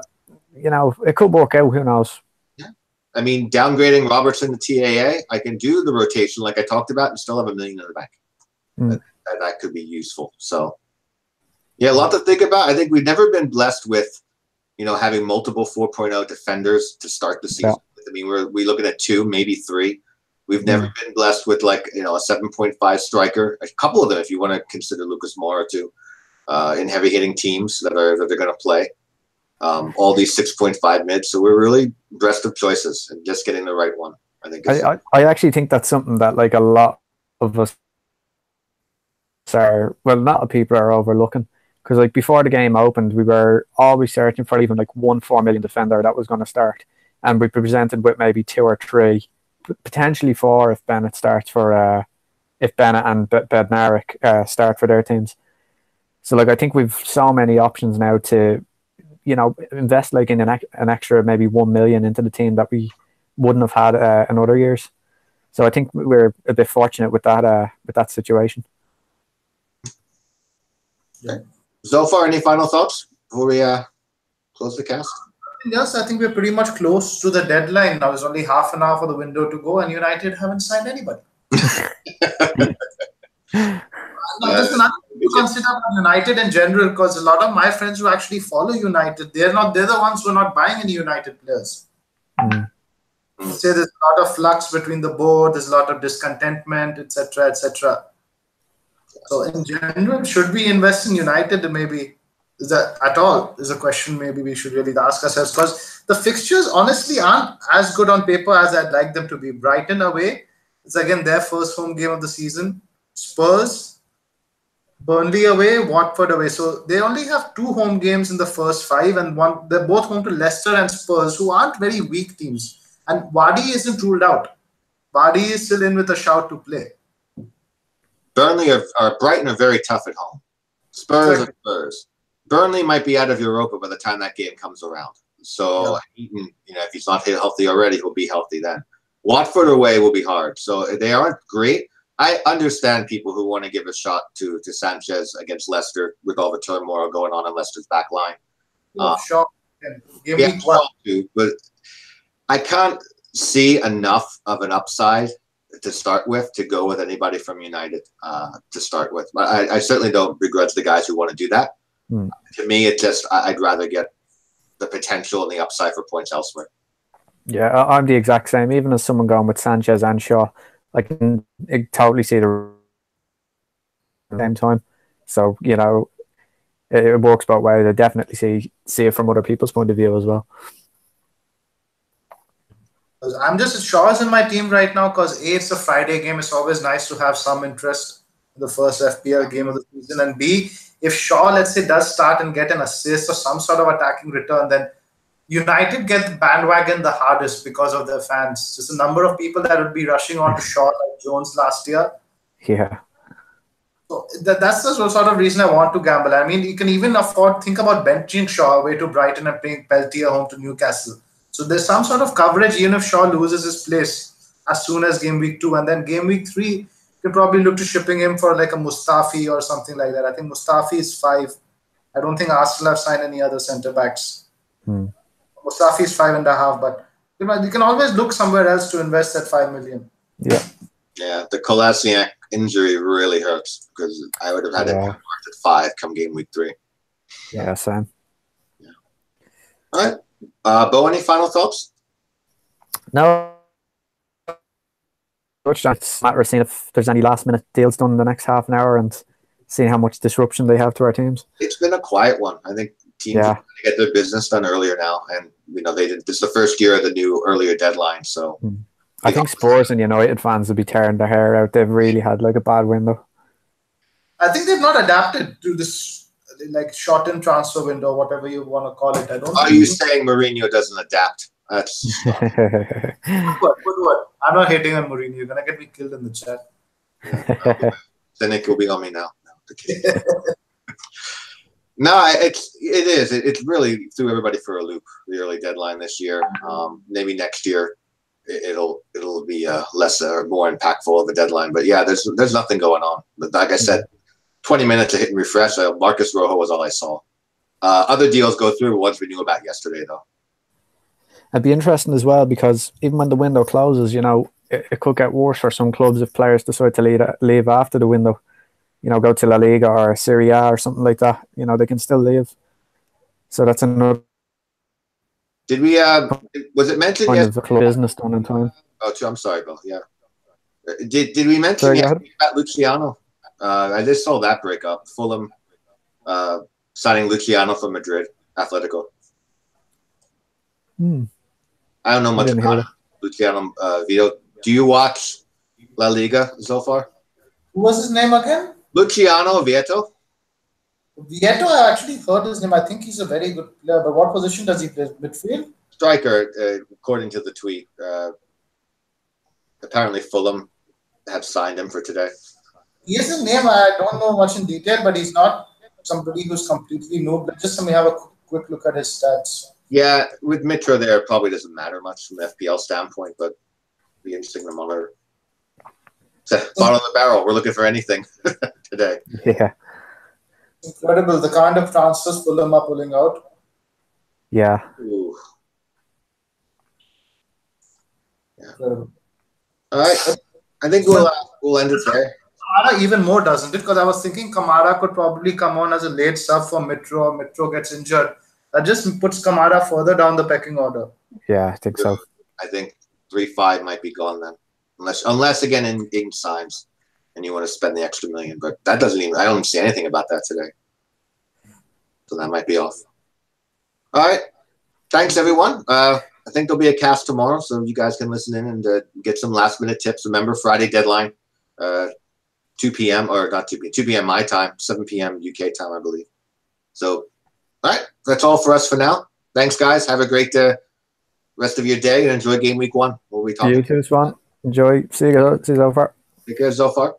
it could work out. Who knows? Yeah. I mean, downgrading Robertson to TAA, I can do the rotation like I talked about and still have $1 million in the bank. That could be useful. So, yeah, a lot to think about. I think we've never been blessed with, having multiple 4.0 defenders to start the season. Yeah. I mean, we're looking at 2, maybe 3. We've never been blessed with a 7.5 striker. A couple of them, if you want to consider Lucas Moura too, in heavy hitting teams that they're going to play. All these 6.5 mids. So we're really breast of choices and just getting the right one. I think. I actually think that's something that a lot of us a lot of people are overlooking, because before the game opened, we were always searching for even one 4 million defender that was going to start, and we presented with maybe 2 or 3, potentially 4 if Bennett starts for if Bennett and Bednarek start for their teams. So I think we've so many options now to invest in an extra maybe 1 million into the team that we wouldn't have had in other years. So I think we're a bit fortunate with that situation. Yeah. So far, any final thoughts before we close the cast? Yes, I think we're pretty much close to the deadline now. There's only half an hour for the window to go, and United haven't signed anybody. Just another thing to consider about United in general, because a lot of my friends who actually follow United, they're the ones who are not buying any United players. Say there's a lot of flux between the board, there's a lot of discontentment, etc., etc. So in general, should we invest in United? Maybe is that at all is a question maybe we should really ask ourselves, because the fixtures honestly aren't as good on paper as I'd like them to be. Brighton away, it's again their first home game of the season. Spurs, Burnley away, Watford away. So they only have 2 home games in the first 5, and they're both home to Leicester and Spurs, who aren't very weak teams. And Vardy isn't ruled out. Vardy is still in with a shout to play. Burnley or Brighton are very tough at home. Spurs are Spurs. Burnley might be out of Europa by the time that game comes around. So, if he's not healthy already, he'll be healthy then. Watford away will be hard. So they aren't great. I understand people who want to give a shot to Sanchez against Leicester with all the turmoil going on in Leicester's back line. But I can't see enough of an upside to start with to go with anybody from United to start with. I certainly don't begrudge the guys who want to do that. To me, it just I'd rather get the potential and the upside for points elsewhere. Yeah, I'm the exact same. Even as someone going with Sanchez and Shaw, I can totally see the same time. So it works both ways. I definitely see it from other people's point of view as well. I'm just Shaw's in my team right now because A, it's a Friday game. It's always nice to have some interest in the first FPL game of the season, and B, if Shaw, let's say, does start and get an assist or some sort of attacking return, then United get the bandwagon the hardest because of their fans. Just a number of people that would be rushing on to Shaw like Jones last year. Yeah. So that's the sort of reason I want to gamble. I mean, you can even think about benching Shaw away to Brighton and playing Peltier home to Newcastle. So there's some sort of coverage even if Shaw loses his place as soon as game week 2. And then game week 3, you can probably look to shipping him for like a Mustafi or something like that. I think Mustafi is 5. I don't think Arsenal have signed any other centre-backs. Mustafi is 5.5, but you can always look somewhere else to invest that 5 million. Yeah. Yeah, the Kolasinac injury really hurts because I would have had it marked at 5 come game week 3. Yeah, same. Yeah. All right. Bo, any final thoughts? No. Matt, we're seeing if there's any last-minute deals done in the next half an hour and seeing how much disruption they have to our teams. It's been a quiet one. I think teams are trying to get their business done earlier now, and they did. This is the first year of the new earlier deadline, so. I think Spurs and United fans will be tearing their hair out. They've really had like a bad window. I think they've not adapted to this like shortened transfer window, whatever you want to call it. I don't. Are you saying Mourinho doesn't adapt? That's what? I'm not hating on Mourinho. You're gonna get me killed in the chat. Cynic will be on me now. No, it is. It really threw everybody for a loop. The early deadline this year. Maybe next year. It'll be less or more impactful of a deadline, but yeah, there's nothing going on. But like I said, 20 minutes to hit and refresh. Marcus Rojo was all I saw. Other deals go through ones we knew about yesterday, though. It'd be interesting as well because even when the window closes, it could get worse for some clubs if players decide to leave after the window. Go to La Liga or Serie A or something like that. They can still leave. So that's another. Did we? Was it mentioned kind yesterday? of club business done in time. Oh, I'm sorry, Bill. Yeah. Did we mention about Luciano? I just saw that break up. Fulham signing Luciano from Madrid, Atletico. I don't know much about Luciano Vito. Do you watch La Liga so far? Who was his name again? Luciano Vieto. Vieto, I actually heard his name. I think he's a very good player. But what position does he play? Midfield? Striker, according to the tweet. Apparently Fulham have signed him for today. He has a name. I don't know much in detail, but he's not somebody who's completely new. But just let me have a quick look at his stats. Yeah, with Mitra there, it probably doesn't matter much from the FPL standpoint, but it'd be interesting to monitor. Bottom of the barrel. We're looking for anything today. Yeah. Incredible. The kind of transfers Fulham are pulling out. Yeah. Ooh. Yeah. Incredible. All right. I think we'll end it there. Kamara even more, doesn't it? Because I was thinking Kamara could probably come on as a late sub for Mitro, or Mitro gets injured. That just puts Kamara further down the pecking order. Yeah, I think so. I think 3-5 might be gone then. Unless again in signs and you want to spend the extra $1 million, but that doesn't even. I don't see anything about that today, so that might be off. All right, thanks everyone. I think there'll be a cast tomorrow, so you guys can listen in and get some last minute tips. Remember, Friday deadline, 2 p.m. or not 2 p.m. 2 p.m. my time, 7 p.m. UK time, I believe. So, all right, that's all for us for now. Thanks, guys. Have a great rest of your day and enjoy game week 1. What we talking? You too, Swan. Enjoy. See you so far. Take care so far.